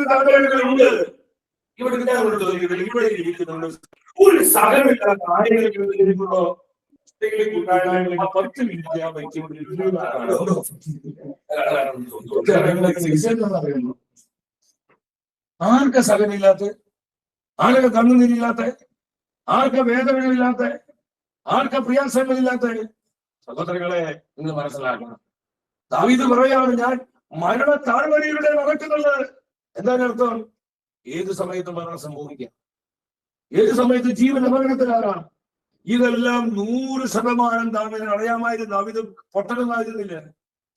താഴെകളുണ്ട്. ഇവിടെ ഇവിടെ ഇരിക്കുന്നുണ്ട്. ഒരു സകലമില്ലാത്ത ആരെങ്കിലും 10 മിനിറ്റ് ഞാൻ വയ്ക്കുമ്പോൾ ആർക്ക സകലമില്ലാത്ത, ആർക്ക കണ്ണുനീരില്ലാത്ത, ആർക്ക വേദനകളില്ലാത്ത, ആർക്ക പ്രയാസങ്ങളില്ലാത്ത? സഹോദരങ്ങളെ, നിങ്ങൾ മനസ്സിലാക്കണം. ദാവീദ് പറയാണ്, ഞാൻ മരണ താഴ്വരയിലൂടെ നടക്കുന്നത്. എന്താണ് അർത്ഥം? ഏത് സമയത്ത് മരണം സംഭവിക്കാം, ഏത് സമയത്ത് ജീവൻ അപകടത്തിലാകാം. ഇതെല്ലാം 100% ദാവീദിന് അറിയാമായിരുന്നു. ദാവീദ് പൊട്ടനായിരുന്നില്ല,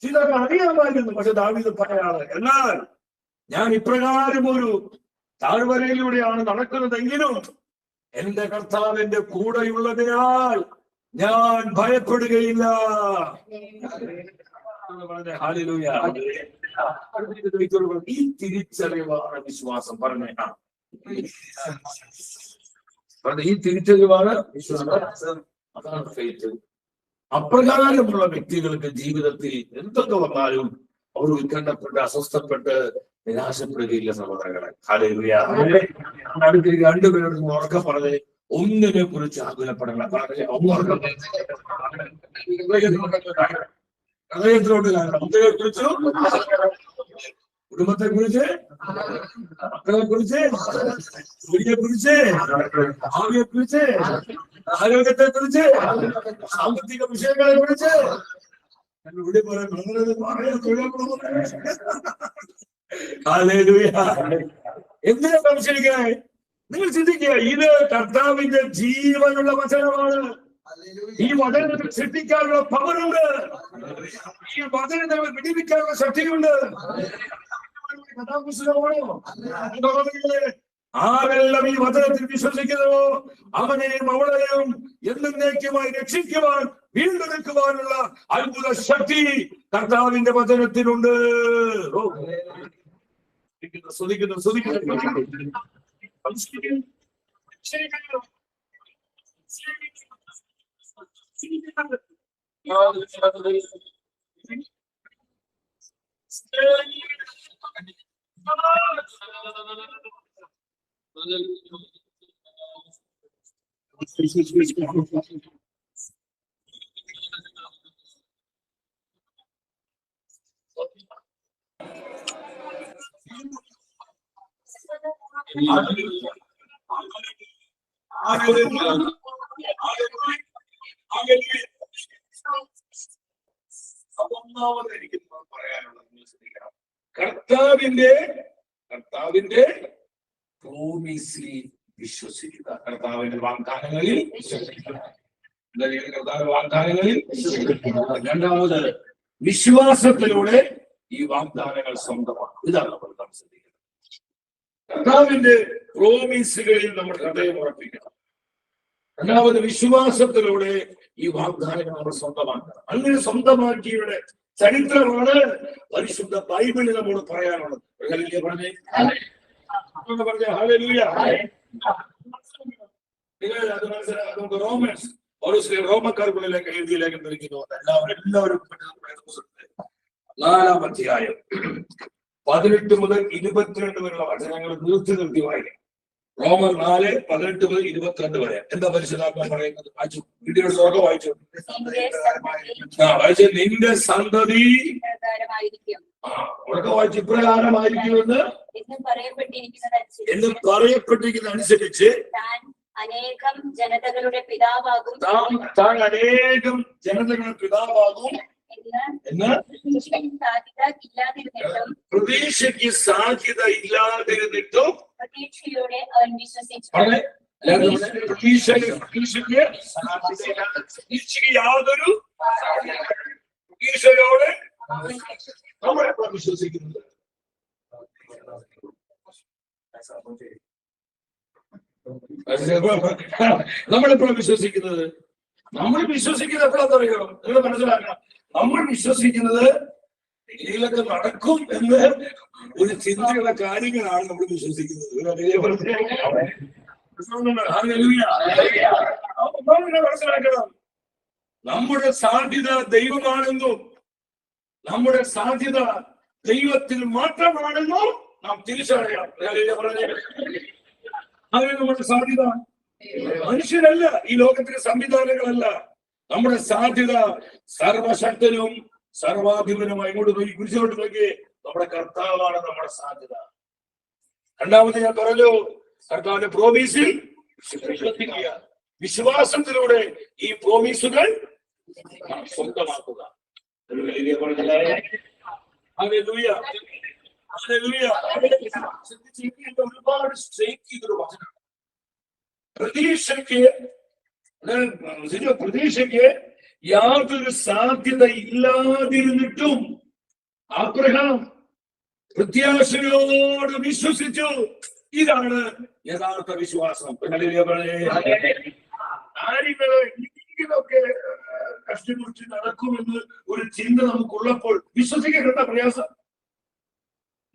ചിലർക്ക് അറിയാമായിരുന്നു. പക്ഷെ ദാവീദ് പറയാണ്, എന്നാൽ ഞാൻ ഇപ്രകാരം ഒരു താഴ്വരയിലൂടെയാണ് നടക്കുന്നതെങ്കിലും എന്റെ കർത്താവ് എന്റെ കൂടെയുള്ളതിനാൽ ഞാൻ ഭയപ്പെടുകയില്ല. ഈ തിരിച്ചറിവാണ് വിശ്വാസം. പറഞ്ഞേ, ഈ തിരിച്ചറിവാണ് വിശ്വാസം. അതാണ് ഫെയ്ത്ത്. അപ്രകാരമുള്ള വ്യക്തികൾക്ക് ജീവിതത്തിൽ എന്തൊക്കെ വന്നാലും അവർ ഉത്കണ്ഠപ്പെട്ട് അസ്വസ്ഥപ്പെട്ട് നിരാശപ്പെടുകയില്ല. സഹോദരങ്ങളെ, ഹല്ലേലൂയ. അടുത്ത് രണ്ടുപേരോട് ഉറക്കം പറഞ്ഞ് ഒന്നിനെ കുറിച്ച് ആകുലപ്പെടണം. ഹൃദയത്തിലോട്ട് കുട്ടികളെ കുറിച്ചും കുടുംബത്തെ കുറിച്ച്, മക്കളെ കുറിച്ച്, ജോലിയെ കുറിച്ച്, ഭാവിയെ കുറിച്ച്, ആരോഗ്യത്തെ കുറിച്ച്, സാമ്പത്തിക വിഷയങ്ങളെ കുറിച്ച് എന്തിനാ സംശയിക്കണേ? നിങ്ങൾ ചിന്തിക്കുക, ഇത് കർത്താവിന്റെ ജീവനുള്ള വചനമാണ്. ഈ വചനത്തിൽ സൃഷ്ടിക്കാനുള്ള പവറുണ്ട്. ഈ വചനത്തിൽ വിടിവിക്കാനുള്ള ശക്തിയുണ്ട്. ആരെല്ലാം ഈ വചനത്തിൽ വിശ്വസിക്കുന്നതോ അവനെയും അവളെയും എന്നേക്കുമായി രക്ഷിക്കുവാൻ, വീണ്ടെടുക്കുവാനുള്ള അത്ഭുത ശക്തി കർത്താവിന്റെ വചനത്തിലുണ്ട്. ഒന്നാമത് എനിക്ക് പറയാനുള്ളത് കർത്താവിന്റെ പ്രോമിസിൽ വിശ്വസിക്കുക. കർത്താവിന്റെ വാഗ്ദാനങ്ങളിൽ വിശ്വസിക്കുക. കർത്താവിന്റെ വാഗ്ദാനങ്ങളിൽ വിശ്വസിക്കുക. രണ്ടാമത്, വിശ്വാസത്തിലൂടെ ഈ വാഗ്ദാനങ്ങൾ സ്വന്തമാക്കും. ഇതാണ് നമ്മൾ ശ്രദ്ധിക്കുന്നത്. കർത്താവിന്റെ പ്രോമിസുകളിൽ നമ്മൾ ഹൃദയം ഉറപ്പിക്കണം. രണ്ടാമത്, വിശ്വാസത്തിലൂടെ ഈ വാഗ്ദാനങ്ങൾ നമ്മൾ സ്വന്തമാക്കണം. അങ്ങനെ സ്വന്തമാക്കിയുടെ ചരിത്രമാണ് പരിശുദ്ധ ബൈബിളിൽ നമ്മോട് പറയാനുള്ളത്. പറഞ്ഞേ ഹല്ലേലൂയ. നിങ്ങൾ അത് മനസ്സിലാക്കുക. നമുക്ക് റോമക്കാർക്കുള്ളിലേക്ക് എഴുതിയ ലേഖനം ധരിക്കുന്നു. എല്ലാവരും 4-ാം അധ്യായം 18 മുതൽ 22 വരെയുള്ള വചനങ്ങൾ നിർത്തി വായിക്കും. റോമർ 4:18 മുതൽ 22 വരെ. എന്താ പരിശുദ്ധാത്മാവ് പറയുന്നത്? വായിച്ചു. വീഡിയോ സ്വർഗം വായിച്ചു. നിന്റെ സന്തതി ഉറക്കെ വായിച്ചു. ഇപ്രകാരമായിരിക്കുമെന്ന് എന്ന് പറയപ്പെട്ടിരിക്കുന്ന അനുസരിച്ച് അനേകം ജനതകളുടെ പിതാവാകും എന്ന് പ്രതീക്ഷയ്ക്ക് സാധ്യത ഇല്ലാതിരുന്നിട്ടും പ്രതീക്ഷയോടെ അവൻ വിശ്വസിച്ചു. യാതൊരു പ്രതീക്ഷയോടെ നമ്മളെപ്പോഴും വിശ്വസിക്കുന്നത്. നമ്മളെപ്പോഴും വിശ്വസിക്കുന്നത് എപ്പോഴാണെന്നറിയോ? നിങ്ങൾ മനസ്സിലാക്കണം. നമ്മൾ വിശ്വസിക്കുന്നത് ഇതിലൊക്കെ നടക്കും എന്ന് ഒരു ചിന്തയുള്ള കാര്യങ്ങളാണ് നമ്മൾ വിശ്വസിക്കുന്നത്. മനസ്സിലാക്കണം. നമ്മുടെ സാധ്യത ദൈവമാണെന്നും നമ്മുടെ സാധ്യത ദൈവത്തിൽ മാത്രമാണെന്നും നാം തിരിച്ചറിയണം. അതിന് നമ്മുടെ സാധ്യത മനുഷ്യരല്ല, ഈ ലോകത്തിലെ സംവിധാനങ്ങളല്ല. നമ്മുടെ സാധ്യത സർവശക്തനും സർവാധിപനുമായി ഇങ്ങോട്ട് നോക്കി, കുരിശോട്ട് നോക്കി, നമ്മുടെ കർത്താവാണ് നമ്മുടെ സാധ്യത. രണ്ടാമത് ഞാൻ പറഞ്ഞു, കർത്താവിന്റെ പ്രോമീസിൽ വിശ്വസിക്കുക, വിശ്വാസത്തിലൂടെ ഈ പ്രോമീസുകൾ സ്വന്തമാക്കുക. ഒരുപാട് സ്ട്രൈക്ക് ചെയ്തൊരു വചനം. പ്രതീക്ഷയ്ക്ക് യാതൊരു സാധ്യത ഇല്ലാതിരുന്നിട്ടും അബ്രഹാം പ്രത്യാശയോട് വിശ്വസിച്ചു. ഇതാണ് യഥാർത്ഥ വിശ്വാസം. കാര്യങ്ങള് ഇങ്ങനൊക്കെ കഷ്ടിമുറിച്ച് നടക്കുമെന്ന് ഒരു ചിന്ത നമുക്കുള്ളപ്പോൾ വിശ്വസിക്കേണ്ട പ്രയാസം.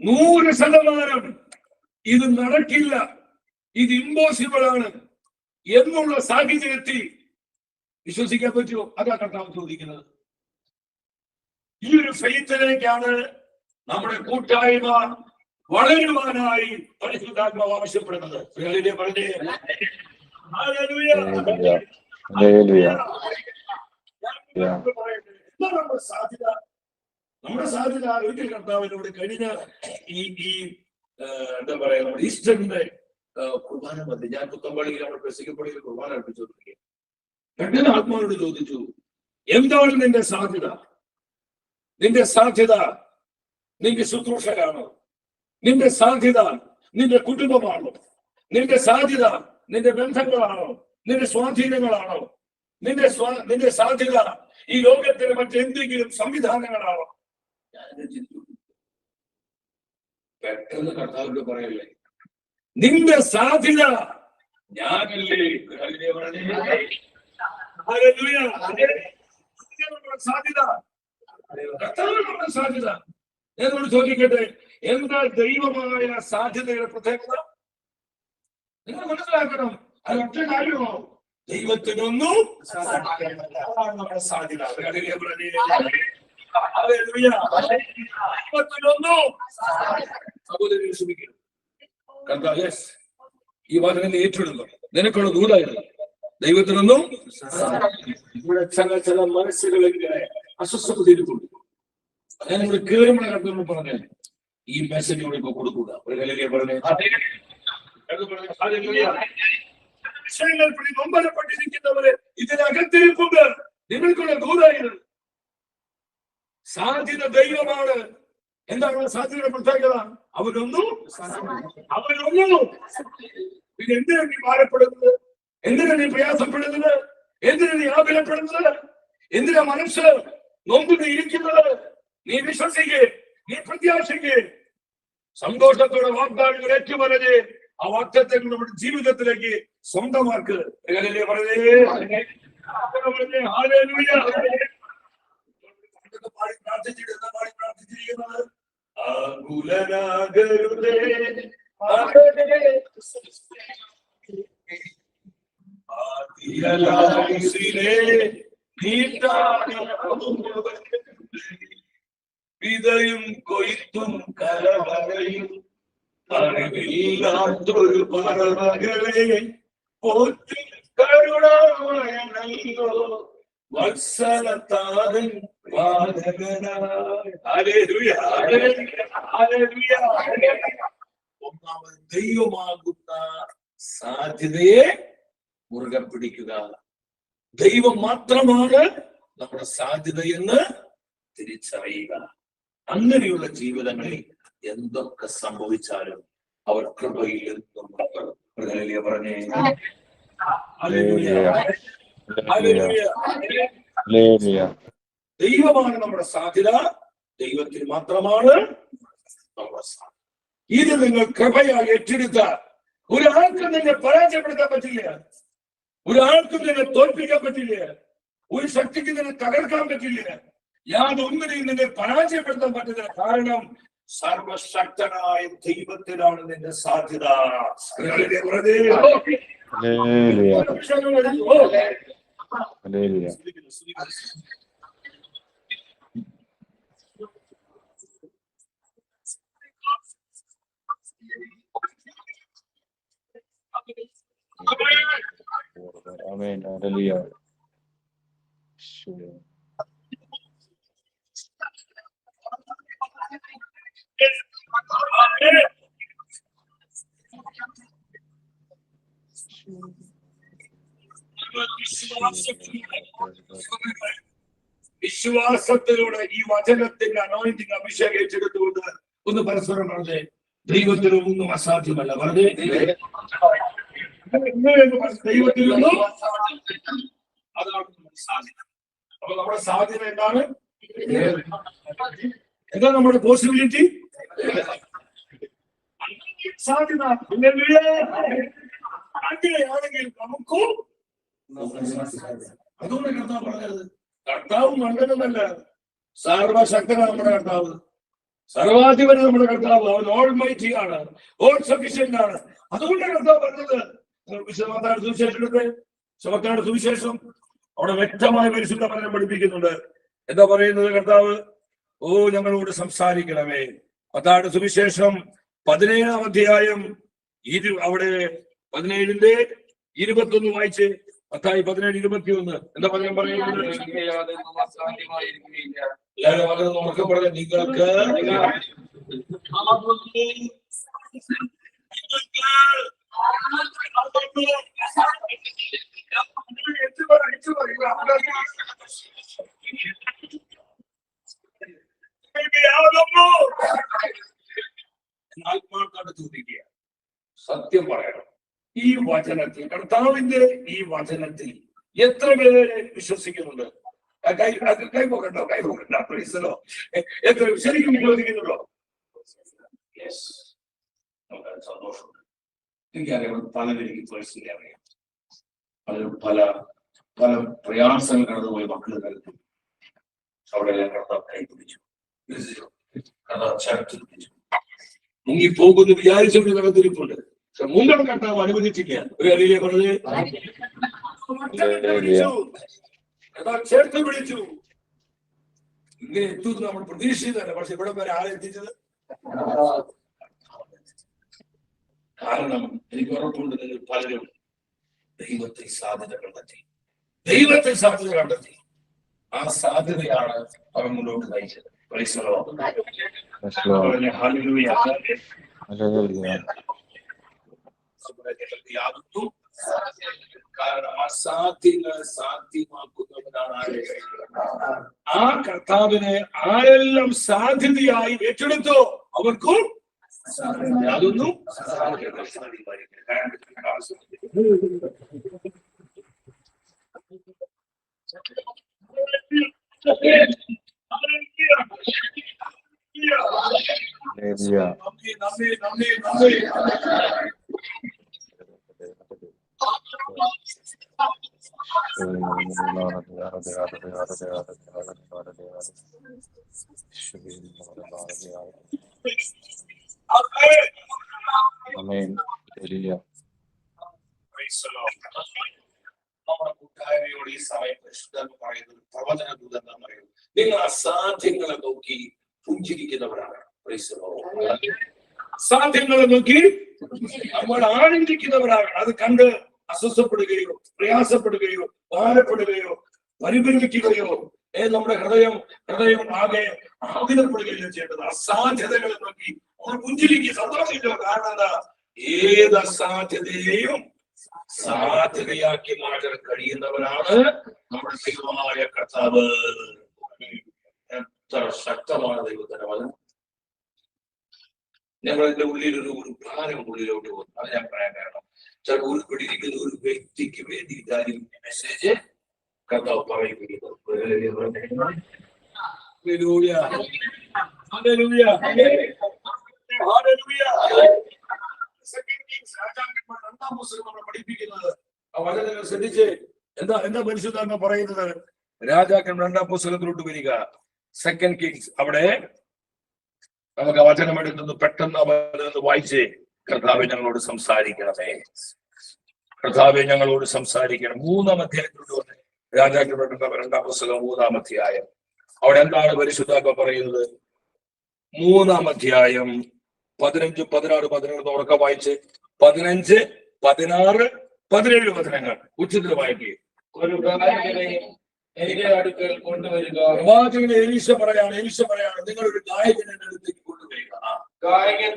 100% ഇത് നടക്കില്ല, ഇത് ഇമ്പോസിബിൾ ആണ് എന്നുള്ള സാഹചര്യത്തിൽ വിശ്വസിക്കാൻ പറ്റുമോ? അതാ കർത്താവ് ചോദിക്കുന്നത്. ഈ ഒരു ഫെയ്ത്തിലേക്കാണ് നമ്മുടെ കൂട്ടായ്മ വളരുവാനായി പരിശുദ്ധാത്മാവ് ആവശ്യപ്പെടുന്നത്. നമ്മുടെ സാധ്യത ഒരിക്കൽ കർത്താവിനോട് കഴിഞ്ഞ ഈ എന്താ പറയാ, നമ്മുടെ ഈസ്റ്ററിന്റെ കുർബാന മതി. ഞാൻ പുത്തമ്പള്ളിയിൽ നമ്മുടെ പ്രസിദ്ധപ്പള്ളിയിൽ കുർബാന അർപ്പിച്ചുകൊണ്ടിരിക്കുക. പെട്ടെന്ന് ആത്മാവിനോട് ചോദിച്ചു, എന്താണ് നിന്റെ സാധ്യത? നിന്റെ സാധ്യത നിന്റെ ശുശ്രൂഷകാണോ? നിന്റെ സാധ്യത നിന്റെ കുടുംബമാണോ? നിന്റെ സാധ്യത നിന്റെ ബന്ധങ്ങളാണോ? നിന്റെ സ്വാധീനങ്ങളാണോ? നിന്റെ സാധ്യത ഈ ലോകത്തിലെ മറ്റെന്തെങ്കിലും സംവിധാനങ്ങളാണോ? ഞാനത് ചിന്തിച്ചു. പെട്ടെന്ന് കർത്താവിനോട് പറയല്ലേ, നിന്റെ സാധ്യത ഞാനല്ലേ. സാധ്യത കർത്താവിനുള്ള സാധ്യത. എന്നോട് ചോദിക്കട്ടെ, എന്താ ദൈവമായ സാധ്യതയുടെ പ്രത്യേകത? നിങ്ങൾ മനസ്സിലാക്കണം. അതൊറ്റ കാര്യമോ? ദൈവത്തിനൊന്നും നമ്മുടെ സാധ്യത. ദൈവത്തിനൊന്നും സഹോദരൻ ശ്രമിക്കണം. കർത്താവ് ഈ വാചകം ഏറ്റെടുന്നു. നിനക്കുള്ള ദൂതായിരുന്നു. ദൈവത്തിനൊന്നും ഇവിടെ ചില മനസ്സുകളിങ്ങനെ അസ്വസ്ഥപ്പെട്ടിരിക്കുന്നു. ഞാൻ ഇവിടെ കേറുമ്പോൾ കർത്താവ് പറഞ്ഞ ഈ മെസ്സേജ് ഇവിടെ ഇപ്പൊ കൊടുക്കുക. വിഷയങ്ങൾ നൊമ്പരപ്പെട്ടിരിക്കുന്നവരെ ഇതിനകത്തിരിപ്പുണ്ട്. നിങ്ങൾക്കുള്ള ദൂതായിരുന്നു. സാധ്യത ദൈവമാണ്. എന്താണ് സാധ്യതയുടെ പ്രത്യേകത? അവരൊന്നും പിന്നെ എന്തിനാണ് നീ ഭാരപ്പെടുന്നത്? എന്തിനാണ് നീ പ്രയാസപ്പെടുന്നത്? എന്തിനാണ് നീ ആകുലപ്പെടുന്നത്? എന്തിനാ മനസ്സ് നൊമ്പ് ഇരിക്കുന്നത്? നീ വിശ്വസിക്കേ, നീ പ്രത്യാശിക്കേ. സന്തോഷത്തോടെ വാഗ്ദാനങ്ങൾ ഏറ്റുപറഞ്ഞ് ആ വാക്തത്തെ നമ്മുടെ ജീവിതത്തിലേക്ക് സ്വന്തമാക്ക്. പ്രാർത്ഥിച്ചിരിക്കുന്നത് ആകുലനാകരുതേ വിതയും കൊയ്ത്തും കലവറയും അറിവില്ലാത്തൊരു പറവകളെ പോറ്റി കരുണാമയനല്ലോ വത്സലത്താതൻ വാദകനായി. ഒന്നാമത് ദൈവമാകുന്ന സാധ്യതയെ മുറുകെ പിടിക്കുക. ദൈവം മാത്രമാണ് നമ്മുടെ സാധ്യതയെന്ന് തിരിച്ചറിയുക. അങ്ങനെയുള്ള ജീവിതങ്ങളിൽ എന്തൊക്കെ സംഭവിച്ചാലും അവർ കൃപയിൽ എന്നും പറഞ്ഞേ. ദൈവമാണ് നമ്മുടെ സാധ്യത. ദൈവത്തിൽ മാത്രമാണ് നമ്മുടെ സാധ്യത. ഇത് നിങ്ങൾ കൃപയായി ഏറ്റെടുത്താൽ ഒരാൾക്കും നിന്നെ പരാജയപ്പെടുത്താൻ പറ്റില്ല. ഒരാൾക്കും നിന്നെ തോൽപ്പിക്കാൻ പറ്റില്ല. ഒരു ശക്തിക്ക് നിന്നെ തകർക്കാൻ പറ്റില്ല. യാതൊന്നിനെയും നിന്നെ പരാജയപ്പെടുത്താൻ പറ്റില്ല. കാരണം സർവശക്തനായ ദൈവത്തിലാണ് നിന്റെ സാധ്യത. Amen. Hallelujah. വിശ്വാസത്തിലൂടെ ഈ വചനത്തിന്റെ അനോയിന്റിങ് അഭിഷേകം ഏറ്റെടുത്തുകൊണ്ട് ഒന്ന് പരസ്പരം പറഞ്ഞേ, ദൈവത്തിനൊന്നും അസാധ്യമല്ല. പറഞ്ഞേ, ദൈവത്തിനൊന്നും അതാണ് സാധ്യത. അപ്പൊ നമ്മുടെ സാധ്യത എന്താണ്? എന്താ നമ്മുടെ പോസിബിലിറ്റി? സാധ്യത. അങ്ങനെയാണെങ്കിൽ നമുക്കും അതുകൊണ്ട് കർത്താവ് പറഞ്ഞത്, കർത്താവ് മണ്ടനല്ല, സർവശക്തനാണ് നമ്മുടെ കർത്താവ്, സർവാധിപൻ നമ്മുടെ കർത്താവ്. അവൻ ഓൾ മൈറ്റി ആണ്, ഓൾ സഫിഷ്യന്റ് ആണ്. അതുകൊണ്ട് കർത്താവ് പറഞ്ഞത്, വിശുദ്ധ സുവിശേഷം സുവിശേഷം അവിടെ വ്യക്തമായ പരിശുദ്ധ പഠനം പഠിപ്പിക്കുന്നുണ്ട്. എന്താ പറയുന്നത് കർത്താവ്? ഓ, ഞങ്ങളോട് സംസാരിക്കണമേ. മത്തായിയുടെ സുവിശേഷം 17-ാം അധ്യായം അവിടെ 17-ന്റെ-21 വായിച്ച്. മത്തായി 17:21 എന്താ പറയാൻ പറയുന്നത്? എല്ലാവരും വളരെ നോക്കി പറഞ്ഞ, നിങ്ങൾക്ക് ആത്മാർത്ഥമായിട്ട് ചോദിക്കുക, സത്യം പറയണം. ഈ വചനത്തിൽ, കർത്താവിന്റെ ഈ വചനത്തിൽ എത്ര പേര് വിശ്വസിക്കുന്നുണ്ട്? കൈപോകണ്ടോ? പ്രീസലോ? എത്ര ശരിക്കും വിശ്വസിക്കുന്നുണ്ടോ? സന്തോഷമുണ്ട്. എനിക്കറിയാം, പലവർക്ക് പേഴ്സണലി അറിയാം. പല പ്രയാസങ്ങൾ കടന്നുപോയി മക്കൾ കരുതി അവിടെ കർത്താവ് കൈപിടിച്ചു, കർത്താവ് ചേർത്ത് പിടിച്ചു. മുങ്ങിപ്പോകുന്നു വിചാരിച്ചുകൊണ്ട് കടത്തിരിപ്പുണ്ട്. പക്ഷെ മുങ്ങൽ കർത്താവ് അനുവദിച്ചില്ല. ഒരു അറിയില്ലേ പറഞ്ഞത്? കർത്താവ് ചേർത്ത് പിടിച്ചു. ഇങ്ങനെ എത്തുന്നു നമ്മൾ പ്രതീക്ഷിച്ചതല്ല. പക്ഷെ ഇവിടെ വരെ ആരെത്തിച്ചത്? കാരണം എനിക്ക് ഉറപ്പുണ്ട്, നിങ്ങൾ പലരും ദൈവത്തെ സാധ്യത കണ്ടെത്തി. ആ സാധ്യതയാണ് അവൻ മുന്നോട്ട് നയിച്ചത്. കാരണം അസാധ്യങ്ങൾ സാധ്യമാക്കുന്നവനാണ് ആരെ. ആ കർത്താവിനെ ആരെല്ലാം സാധ്യതയായി ഏറ്റെടുത്തോ അവർക്കും യാതൊന്നും നമ്മുടെ കൂട്ടായ്മയോട് ഈ സമയം പരിശുദ്ധ പറയുന്നത്, പ്രവചന ദൂതൻ പറയുന്നത്, നിങ്ങൾ അസാധ്യങ്ങളെ നോക്കി പുഞ്ചിരിക്കുന്നവരാണ്. സാധ്യങ്ങളെ നോക്കി നമ്മൾ ആനന്ദിക്കുന്നവരാണ്. അത് കണ്ട് അസ്വസ്ഥപ്പെടുകയോ പ്രയാസപ്പെടുകയോ ഭാരപ്പെടുകയോ പരിഭ്രമിക്കുകയോ നമ്മുടെ ഹൃദയം ആകെ ആകുലപ്പെടുകയോ ചെയ്യേണ്ടത്. അസാധ്യതകളെ നോക്കി നമ്മൾ പുഞ്ചിരിക്കുക, സന്തോഷിക്കുക. കാരണം എന്താ? ഏത് അസാധ്യതയെയും സാധ്യതയാക്കി മാറ്റാൻ കഴിയുന്നവരാണ് നമ്മുടെ ദൈവമായ കർത്താവ്. എത്ര ശക്തമാണ് ദൈവത്തിന്റെ വചനം. ഞങ്ങളുടെ ഉള്ളിൽ ഒരു ഭാരം ഉള്ളിലോട്ട് പോകുന്നു. അത് ഞാൻ പറയാൻ കാരണം, ചിലപ്പോൾ ഉൾപ്പെട്ടിരിക്കുന്ന ഒരു വ്യക്തിക്ക് വേണ്ടി കാര്യം മെസ്സേജ് കർത്താവ് പറയുകയുള്ളൂ. നമ്മൾ പഠിപ്പിക്കുന്നത് ആ വചനങ്ങൾ ശ്രദ്ധിച്ച് എന്താ പരിശുദ്ധാത്മ പറയുന്നത്? രാജാക്കൻ 2-ാം പുസ്തകത്തിലോട്ട് വരിക, 2 Kings. അവിടെ നമുക്ക് ആ വചനം എടുത്തുനിന്ന് പെട്ടെന്ന് അവനൊന്ന് വായിച്ച്, കർത്താവെ ഞങ്ങളോട് സംസാരിക്കണമേ, കർത്താവെ ഞങ്ങളോട് സംസാരിക്കണം. 3-ാം അധ്യായത്തിലോട്ട് വന്ന് രാജാക്കൻ 2-ാം പുസ്തകം 3-ാം അധ്യായം. അവിടെ എന്താണ് പരിശുദ്ധാത്മ പറയുന്നത്? 3-ാം അധ്യായം 15, 16, 17 ഉറക്കം വായിച്ച്. 15, 16, 17 വചനങ്ങൾ ഉച്ചത്തിൽ വായിക്കുകയും. ഒരു ഗായകനെ എന്റെ അടുക്കൽ കൊണ്ടുവരിക. പ്രവാചകനെ എലീശ പറയാണ് നിങ്ങൾ ഒരു ഗായകനെ എന്റെ അടുത്തേക്ക് കൊണ്ടുവരിക. ഗായകൻ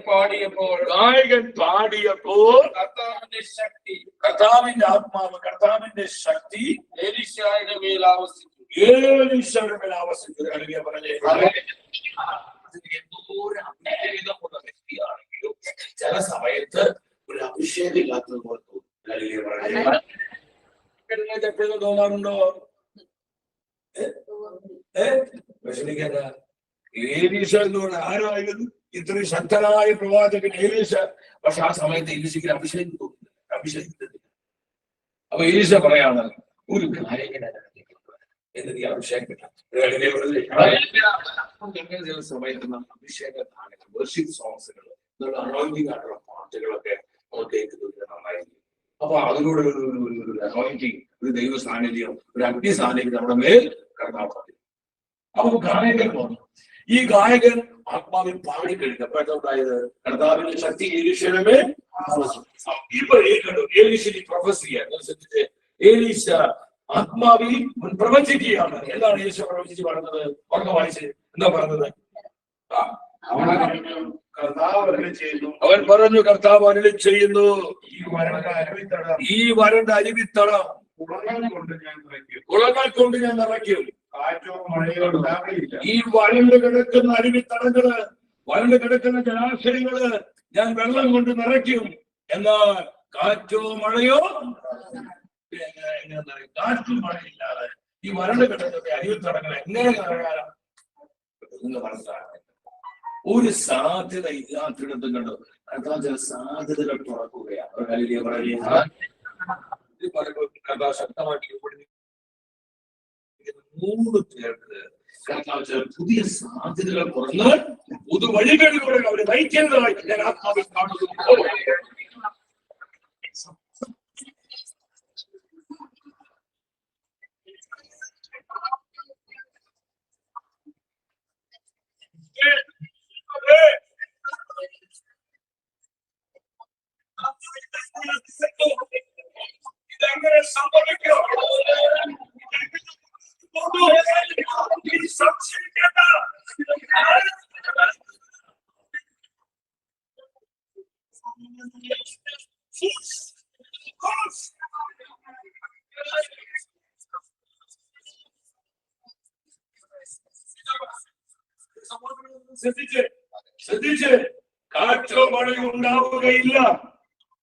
പാടിയപ്പോൾ കർത്താവിന്റെ ആത്മാവ്, കർത്താവിന്റെ ശക്തി എലീശയുടെ മേൽ ആവസിച്ചു. ഏലീശയുടെ മേൽ ആവസിച്ചു. ഹല്ലേലൂയ പറഞ്ഞേ. എന്തോരം അഭിഷേകമുള്ള വ്യക്തിയാണെങ്കിലും ചില സമയത്ത് ഒരു അഭിഷേകം ഇല്ലാത്തത് പോലെ തോന്നും. ഹല്ലേലൂയ പറഞ്ഞേ. എപ്പോഴും തോന്നാറുണ്ടോ? വിഷമിക്കാത്ത ഏലീശ എന്ന് പറഞ്ഞ ആരായിരുന്നു? ഇത്രയും ശക്തനായ പ്രവാചകൻ ഏലീശ. പക്ഷെ ആ സമയത്ത് ഏലീശയ്ക്ക് അഭിഷേകം തോന്നുന്നില്ല, അഭിഷേകിക്കുന്നില്ല. അപ്പൊ ഏലീശ പറയാണ് ഒരു ഗായകനെ എന്ന് നീ അഭിഷേകം. ചില സമയത്ത് അഭിഷേക ഗാനങ്ങൾ, വർഷിപ്പ് സോങ്സുകൾ, അനോയിന്റിംഗ് ആയിട്ടുള്ള പാട്ടുകളൊക്കെ നമ്മൾ കേൾക്കുന്നത് നന്നായിരിക്കും. അപ്പൊ അതിലൂടെ ഒരു അനോയിന്റിംഗ്, ഒരു ദൈവ സാന്നിധ്യം, ഒരു അഗ്നി സാന്നിധ്യം നമ്മുടെ മേൽ കടന്നു. അപ്പൊ ഗായകൻ വന്നു. ഈ ഗായകൻ ആത്മാവിൽ പാടി കഴിഞ്ഞപ്പോഴായത് കർത്താവിന്റെ ശക്തി ഏലീശയുടെ മേൽ. ഇപ്പൊ ഏലീശയുടെ പ്രൊഫസിയ ഏലീശ ആത്മാവിൽ പ്രവചിക്കുകയാണ്. എന്താണ് ഏലീശ പ്രവചിച്ച് പറഞ്ഞത്? ഉറക്കെ വായിച്ച് എന്താ പറഞ്ഞത്? അവൻ പറഞ്ഞു, കർത്താവ് അരുളി ചെയ്യുന്നു, ഈ വരണ്ട അരുവിത്തളം കുളങ്ങൾ കൊണ്ട് ഞാൻ നിറയ്ക്കും. ഈ വരണ്ട് കിടക്കുന്ന അരുവിത്തടങ്ങള്, വരണ്ട് കിടക്കുന്ന ജലാശയങ്ങള് ഞാൻ വെള്ളം കൊണ്ട് നിറയ്ക്കും. എന്നാൽ കാറ്റോ മഴയോ, കാറ്റും മഴയില്ലാതെ ഈ വരണ്ട് കിടക്കുന്ന അരുവിത്തടങ്ങൾ എങ്ങനെ നിറയാനാണ്? മനസ്സിലാക്കുക. ഒരു സാധ്യത ഇല്ലാത്തിടത്തും കണ്ടു കർത്താവ് ചില സാധ്യതകൾ തുറക്കുകയാണ്. കർത്താവ് ശക്തമാക്കി 3 പേർക്ക് കർത്താവ് ചില പുതിയ സാധ്യതകൾ തുറന്ന് പുതുവഴികളിലൂടെ അവരെ നയിക്കേണ്ടതായി ഞാൻ ആത്മാവിൽ കാണുന്നു. ഇതെങ്ങനെ സംഭവിക്കും? സംശയിക്കേണ്ട. ശ്രദ്ധിച്ച് കാറ്റോ മഴയോ ഉണ്ടാവുകയില്ല.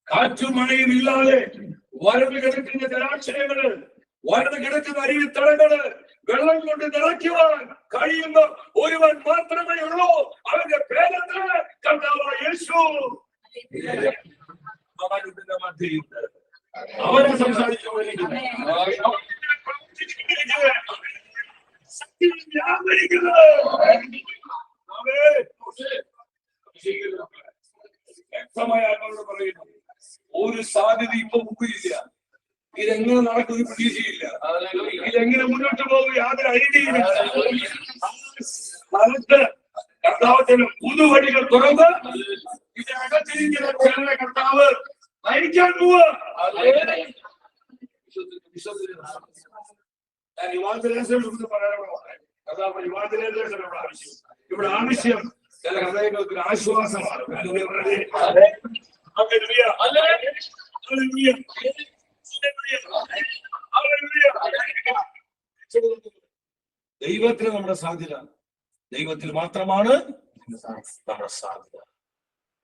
കാറ്റും മഴയും ഇല്ലാതെ വരണ്ട് കിടക്കുന്ന ജലാശയങ്ങള്, വരണ്ട് കിടക്കുന്ന അരുവിത്തടങ്ങള് വെള്ളം കൊണ്ട് നിറയ്ക്കുവാൻ കഴിയുന്ന ഒരുവൻ മാത്രമേ ഉള്ളൂ. അവന്റെ പേരെന്ത്? കർത്താവായ യേശു. അവനെ സംസാരിച്ചുകൊണ്ടിരിക്കുന്നത് വ്യക്തമായ ആളോട് പറയുന്നു, ഒരു സാധ്യത ഇപ്പൊ മുമ്പിലില്ല. ഇതെങ്ങനെ നടക്കും ഒരു പ്രതീക്ഷയില്ല. ഇതെങ്ങനെ മുന്നോട്ട് പോകും യാതൊരു ഐഡിയയില്ല. സ്ഥലത്ത് കർത്താവത്തിന് പുതുവഴികൾ തുറന്ന് ഇതിനകത്തിരിക്കുന്ന ചിലരെ കർത്താവ് നയിക്കാൻ പോവുക. ഞാൻ യുവാന്തരേശ്വരം പറയാനുള്ള കർത്താവ് യുവാന്തരേശ്വരം ആവശ്യം. ഇവിടെ ആവശ്യം ചില ഹൃദയങ്ങൾക്ക് ഒരു ആശ്വാസമാണ്. ദൈവത്തിന് നമ്മുടെ സാധ്യത, ദൈവത്തിൽ മാത്രമാണ് നമ്മുടെ സാധ്യത.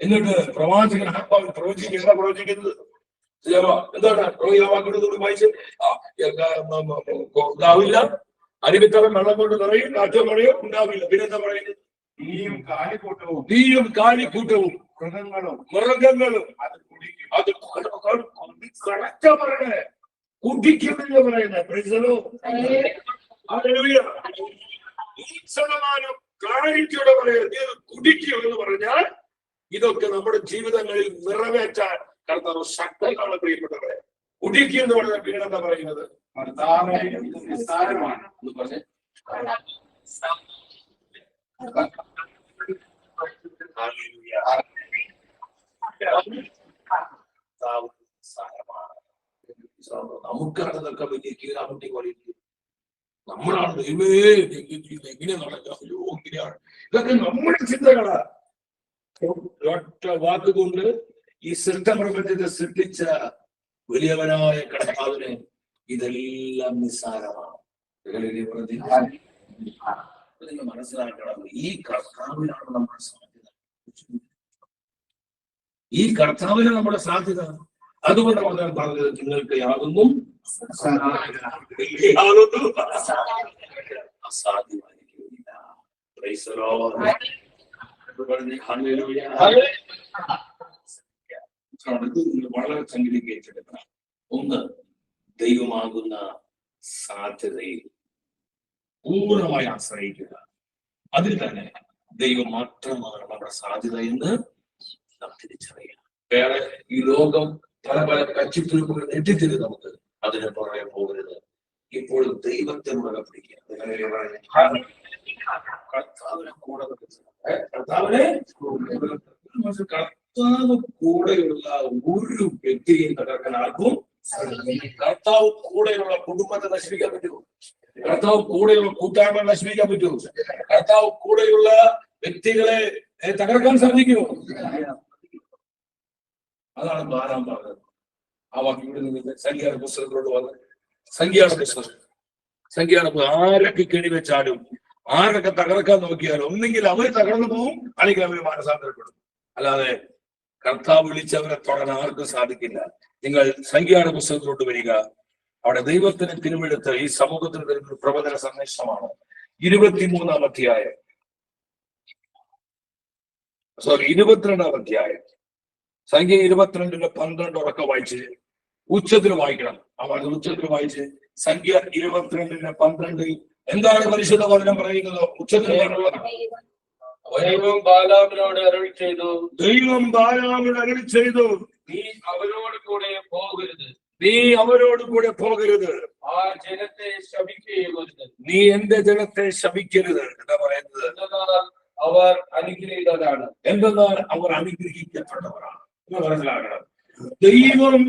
എന്നിട്ട് പ്രവാചകൻ ആത്മാവിൽ പ്രവചിക്കുന്നത് എന്താണ്? വായിച്ച് ഉണ്ടാവില്ല, അരുവിത്തളം വെള്ളം കൊണ്ട് നിറയും, കാറ്റോ മഴയോ ഉണ്ടാവില്ല. പിന്നെന്താ പറയുന്നത്? തീയും കാലിക്കൂട്ടവും മൃഗങ്ങളും അത് കണക്ക പറയണേ, കുടിക്കുമെന്ന് പറയുന്നത്. ക്ലാരിറ്റിയോടെ പറയുന്നത് കുടിക്കുമെന്ന് പറഞ്ഞാൽ ഇതൊക്കെ നമ്മുടെ ജീവിതങ്ങളിൽ നിറവേറ്റാൻ കർത്താവ് ശക്തനാണ്. പ്രിയപ്പെട്ടവരെ, കുടിക്കുക എന്ന് പറഞ്ഞാൽ പിന്നെന്താ പറയുന്നത്? നിസ്സാരമാണ് എന്ന് പറഞ്ഞ് നമുക്കാണ് ഇതൊക്കെ വലിയ കീഴാമുട്ടി പോലെ നമ്മളാണ് ദൈവമേ എങ്ങനെ നടക്കാം, അയ്യോ ഇങ്ങനെയാണ്, ഇതൊക്കെ നമ്മുടെ ചിന്തകളാ. ഒറ്റ വാക്കുകൊണ്ട് ഈ സൃഷ്ടപ്രപഞ്ചത്തെ സൃഷ്ടിച്ച വലിയവനായ കർത്താവിന് ഇതെല്ലാം നിസ്സാരമാണ്. നിങ്ങൾ മനസ്സിലാക്കണം, ഈ കർത്താവിനാണ് നമ്മുടെ സാധ്യത. ഈ കർത്താവിന് നമ്മുടെ സാധ്യത. അതുകൊണ്ടാണ് ഞാൻ പറഞ്ഞത്, നിങ്ങൾക്ക് യാതൊന്നും അസാധ്യമായിരിക്കില്ല. വളരെ സംഗ്രഹിച്ചെടുക്കണം. ഒന്ന്, ദൈവമാകുന്ന സാധ്യതയിൽ പൂർണ്ണമായി ആശ്രയിക്കുക. അതിൽ തന്നെ ദൈവം മാത്രമാണ് നമ്മുടെ സാധ്യത എന്ന് നാം തിരിച്ചറിയുക. വേറെ ഈ ലോകം പല പല കച്ചിത്തുരുപ്പുകൾ നെറ്റിത്തരും, നമുക്ക് അതിന് പുറകെ പോകരുത്. ഇപ്പോൾ ദൈവത്തെ മുറുകെ പിടിക്കുക. കർത്താവിനെ കൂടെ കർത്താവിനെ കർത്താവ് കൂടെയുള്ള ഒരു വ്യക്തിയെയും തകർക്കാൻ ആർക്കും. കർത്താവ് കൂടെയുള്ള കുടുംബത്തെ നശിപ്പിക്കാൻ പറ്റുമോ? കർത്താവ് കൂടെയുള്ള കൂട്ടായ്മ നശിപ്പിക്കാൻ പറ്റുമോ? കർത്താവ് കൂടെയുള്ള വ്യക്തികളെ തകർക്കാൻ സാധിക്കുമോ? അതാണ് ബാലാം പറഞ്ഞത്. ആ വാക്ക് ഇവിടെ നിന്ന് സംഖ്യയുടെ പുസ്തകത്തിലോട്ട് വന്ന് സംഖ്യയുടെ പുസ്തകം, സംഖ്യയുടെ ആരൊക്കെ കെണിവെച്ചാലും ആരൊക്കെ തകർക്കാൻ നോക്കിയാലും ഒന്നെങ്കിൽ അവർ തകർന്നു പോകും, അല്ലെങ്കിൽ അവർ മാനസാന്തരപ്പെടും. അല്ലാതെ കർത്താവ് വിളിച്ചവരെ തൊടാൻ ആർക്കും സാധിക്കില്ല. നിങ്ങൾ സംഖ്യയുടെ പുസ്തകത്തിലോട്ട് വരിക. അവിടെ ദൈവത്തിന് തിരുവെടുത്ത് ഈ സമൂഹത്തിന് തരുന്ന പ്രബോധന സന്ദേശമാണ്. 22-ാം അധ്യായം, 22-ാം അധ്യായം, സംഖ്യ 22-12 ഉറക്കെ വായിച്ച് ഉച്ചത്തിൽ വായിക്കണം. അവർ ഉച്ചത്തിൽ വായിച്ച് സംഖ്യ 22-12 എന്താണ് പരിശുദ്ധ വചനം പറയുന്നത്? ഉച്ചത്തിൽ ദൈവം ബാലാമിനോട് അരുളി ചെയ്തു, ദൈവം ബാലാമിനോട് അരുളി ചെയ്തു, നീ അവരോട് കൂടെ പോകരുത്, നീ അവരോട് കൂടെ പോകരുത്, ആ ജനത്തെ ശപിക്കരുത്, നീ എന്റെ ജനത്തെ ശപിക്കരുത്. എന്താ പറയുന്നത്? എന്തെന്നാൽ അവർ അനുഗ്രഹീതരാണ്. എന്തെന്നാൽ അവർ അനുഗ്രഹിക്കപ്പെട്ടവരാണ്. മനസ്സിലാക്കണം, ദൈവം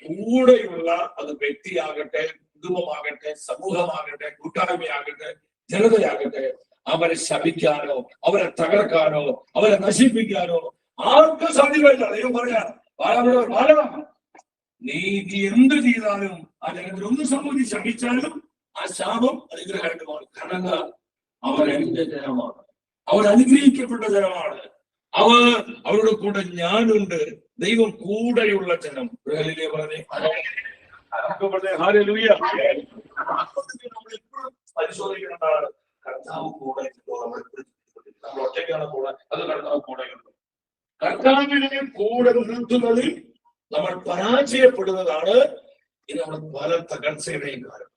കൂടെയുള്ള അത് വ്യക്തിയാകട്ടെ, കുടുംബമാകട്ടെ, സമൂഹമാകട്ടെ, കൂട്ടായ്മയാകട്ടെ, ജനതയാകട്ടെ, അവരെ ശപിക്കാനോ അവരെ തകർക്കാനോ അവരെ നശിപ്പിക്കാനോ ആർക്കും സാധ്യമല്ല. ദൈവം പറയാ, നീ എന്ത് ചെയ്താലും ആ ജനത്തിൽ ഒന്ന് സംബന്ധിച്ച് ശപിച്ചാലും ആ ശാപം അനുഗ്രഹമാണ്. കാരണം അവർ എന്റെ ജനമാണ്, അവർ അനുഗ്രഹിക്കപ്പെട്ട ജനമാണ്, അവരുടെ കൂടെ ഞാനുണ്ട്. ദൈവം കൂടെയുള്ള ജനം. പരിശോധിക്കുന്നതാണ് കർത്താവ് കൂടെ. നമ്മൾ ഒറ്റയ്ക്കാണ് കൂടെ, അത് കർത്താവ് കൂടെയുണ്ട്. കർത്താവിനെ കൂടെ നിർത്തുന്നതിൽ നമ്മൾ പരാജയപ്പെടുന്നതാണ് ഈ നമ്മൾ പല തകർച്ചയുടെയും കാരണം.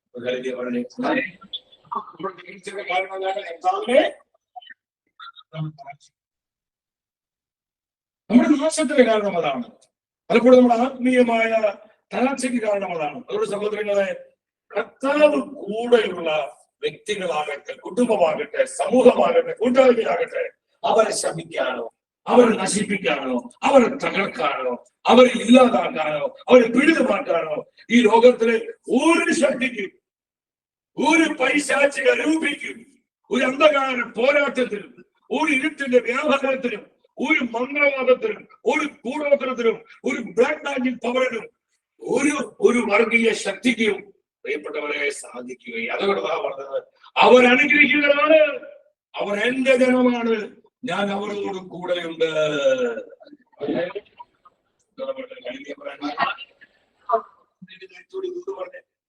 നമ്മുടെ നാശത്തിന് കാരണം അതാണ്. പലപ്പോഴും നമ്മുടെ ആത്മീയമായ തകർച്ചയ്ക്ക് കാരണം അതാണ്. അതുകൊണ്ട് സഹോദരങ്ങളെ, കർത്താവ് കൂടെയുള്ള വ്യക്തികളാകട്ടെ, കുടുംബമാകട്ടെ, സമൂഹമാകട്ടെ, കൂട്ടായ്മയാകട്ടെ, അവരെ ശപിക്കാനോ അവരെ നശിപ്പിക്കാനോ അവരെ തകർക്കാനോ അവരെ ഇല്ലാതാക്കാനോ അവരെ പിടിതുമാക്കാനോ ഈ ലോകത്തിലെ ഒരു ശക്തിക്കും, ഒരു പൈശാചിക രൂപിക്കും, ഒരു അന്ധകാര പോരാട്ടത്തിനും, ഒരു ഇരുട്ടിന്റെ വ്യാപാരത്തിനും, ഒരു മന്ത്രവാദത്തിനും, ഒരു കൂടോത്രത്തിനും, ഒരു ബ്ലാക്ക് മാജിക് പവറിനും, ഒരു വർഗീയ ശക്തിക്കും പ്രിയപ്പെട്ടവരെ സാധിക്കുകയും. അതുകൊണ്ടാണ് പറഞ്ഞത്, അവർ അനുഗ്രഹിക്കുന്നതാണ്, അവർ എന്റെ ജനമാണ്, ഞാൻ അവരോട് കൂടെയുണ്ട്.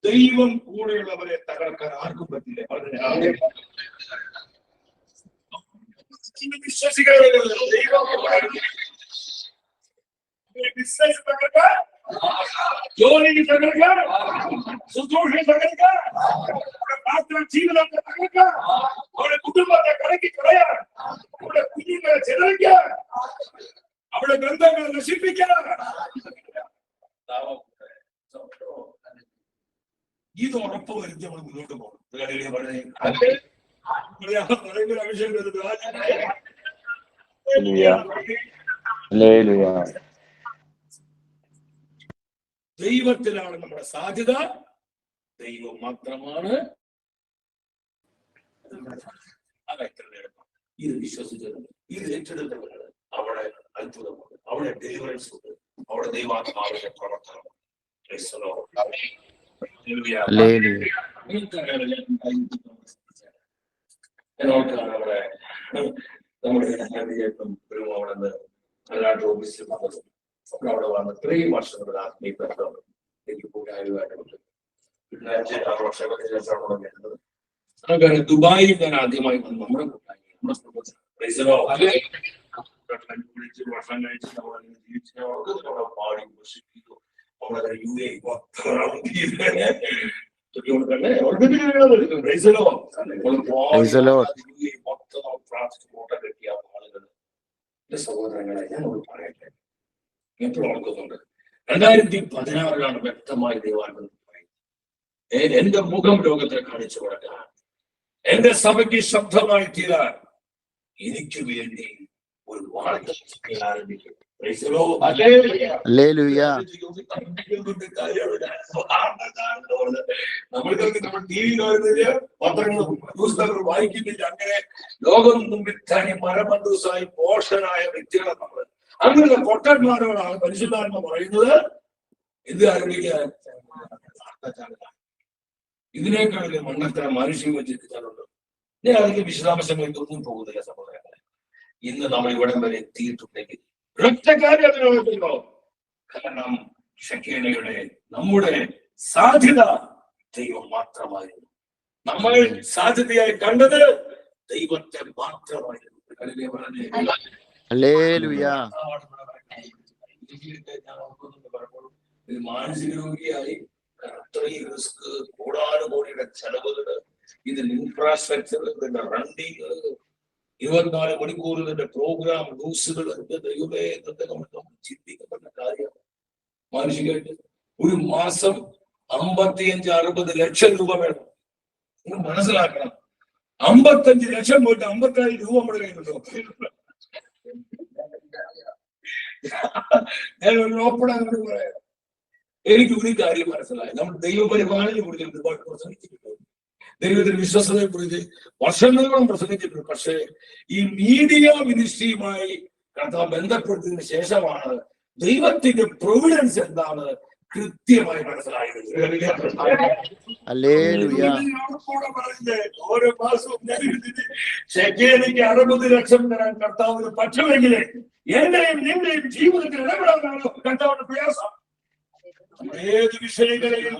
ദൈവം കൂടെയുള്ളവരെ തകർക്കാൻ ആർക്കും പറ്റില്ല. വിശ്വസിക്കാതെ ബിസിനസ് തകർക്കാൻ, ജോലി തകർക്കാൻ, ശുശ്രൂഷ തകർക്കാൻ, പ്രാർത്ഥന ജീവിതത്തെ തകർക്കാൻ, അവരുടെ കുടുംബത്തെ കലക്കി കളയാൻ, അവരുടെ കുഞ്ഞുങ്ങളെ ചെലവിക്കാൻ, അവരുടെ ബന്ധങ്ങളെ നശിപ്പിക്കാൻ ഇത് ഉറപ്പ് വരുത്തി നമ്മൾ മുന്നോട്ട് പോകും. Hallelujah. ദൈവത്തിലാണ് നമ്മുടെ സാധ്യത. ദൈവം മാത്രമാണ്. ഇത് വിശ്വസിച്ചത്, ഇത് ഏറ്റെടുത്തവരാണ് അവിടെ അത്ഭുതമുണ്ട്, അവിടെ ഡെലിവറൻസ് ഉണ്ട്, അവിടെ ദൈവാത്മാവിന്റെ പ്രവർത്തനമുണ്ട്. എന്നോർക്കാണ് അവിടെ നമ്മുടെ ഒരു അവിടെ അല്ലാണ്ട് ഓഫീസിൽ വന്നതും ഒക്കെ അവിടെ വന്ന് 3 വർഷങ്ങളുടെ ആത്മീയ ബന്ധം എനിക്ക് കൂട്ടായ്മയായിട്ടുണ്ട്. പിന്നെ 5-6 വർഷങ്ങൾക്ക് ശേഷമാണ് വരുന്നത്. നമുക്കറിയാം, ദുബായിൽ ഞാൻ ആദ്യമായി വന്നു. നമ്മുടെ കൂട്ടായ്മ, നമ്മുടെ വർഷം കഴിച്ച് നമ്മളങ്ങനെ ജീവിച്ചു അവിടെ പാടി വർഷിപ്പിക്കുന്നു. നമ്മളെ UAE പ്രാർത്ഥിച്ചു ഫോട്ടോ കെട്ടിയ ആളുകൾ. എന്റെ സഹോദരങ്ങളെ, ഞാനോട് പറയട്ടെ, എപ്പോഴും ഓർക്കുന്നുണ്ട്, 2016 വ്യക്തമായി ദൈവാത്മാവ് പറയുന്നത്, എന്റെ മുഖം ലോകത്തെ കാണിച്ചു കൊടുക്കാൻ, എന്റെ സഭയ്ക്ക് ശബ്ദമായി തീരാൻ എനിക്ക് വേണ്ടി ഒരു വാർത്ത ആരംഭിക്കും. നമ്മൾക്കൊക്കെ നമ്മൾ TV കാണുന്നില്ല, പത്രങ്ങളും പുസ്തകങ്ങൾ വായിക്കുന്നില്ല. അങ്ങനെ ലോകം മുമ്പിൽ തനി മരമണ്ടൂസായി പോഷനായ വ്യക്തികളെ നമ്മൾ അങ്ങനെ പൊട്ടന്മാരോടാണ് പരിശുദ്ധാത്മ പറയുന്നത് എന്ത് ആരംഭിക്കാൻ. ഇതിനേക്കാൾ മണ്ണത്തരം മനുഷ്യം ചിന്തിച്ചാലുണ്ട്. ഞാൻ അതിന്റെ വിശദാംശങ്ങളിൽ ഒന്നും പോകുന്നില്ല സഹോദരങ്ങളെ. ഇന്ന് നമ്മൾ ഇവിടം വരെ എത്തിയിട്ടുണ്ടെങ്കിൽ ഒരൊറ്റ കാര്യം അതിനോടല്ലോ, കാരണം ഷെക്കേനയുടെ നമ്മുടെ സാധ്യത ദൈവം മാത്രമായിരുന്നു. നമ്മൾ സാധ്യതയായി കണ്ടത് ദൈവത്തെ മാത്രമായിരുന്നു. മാനസിക രോഗിയായി അത്രയും റിസ്ക്, കോടാനുകോടിയുടെ ചെലവുകള്, ഇതിന്റെ ഇൻഫ്രാസ്ട്രക്ചർ, ഇതിന്റെ റണ്ണിങ്, 24 മണിക്കൂർ ഇതിന്റെ പ്രോഗ്രാം ന്യൂസുകൾ, ദൈവമേ, ഇതൊക്കെ നമ്മൾ ചിന്തിക്കപ്പെട്ട കാര്യമാണ്. മാനുഷികമായിട്ട് ഒരു മാസം 55-60 ലക്ഷം രൂപ വേണം. നിങ്ങൾ മനസ്സിലാക്കണം, 55 ലക്ഷം പോയിട്ട് 50,000 രൂപ നമ്മുടെ കയ്യിലുണ്ടോ? ഞാൻ ഒരു ഓപ്പണായിട്ട് പറയാം. എനിക്ക് ഒരു കാര്യം മനസ്സിലായി, നമ്മൾ ദൈവപരിപാലനയെ കുറിച്ച് ഒരുപാട് പ്രസംഗിച്ചിട്ടുണ്ട്, ദൈവത്തിന്റെ വിശ്വസതയെ കുറിച്ച് വർഷങ്ങളോളം പ്രസംഗിച്ചിട്ടുണ്ട്. പക്ഷേ ഈ മീഡിയ മിനിസ്ട്രിയുമായി കർത്താവ് ബന്ധപ്പെടുത്തിയതിനു ശേഷമാണ് ദൈവത്തിന്റെ പ്രൊവിഡൻസ് എന്താണ് കൃത്യമായി മനസ്സിലായത്. ഓരോ മാസവും ഷെക്കേനയ്ക്ക് 60 ലക്ഷം തരാൻ കർത്താവിന് പറ്റുമെങ്കിൽ എന്റെയും നിന്റെയും ജീവിതത്തിൽ ഇടപെടാനാണോ കർത്താവിന്റെ പ്രയാസം? ഏത് വിഷയങ്ങളെയും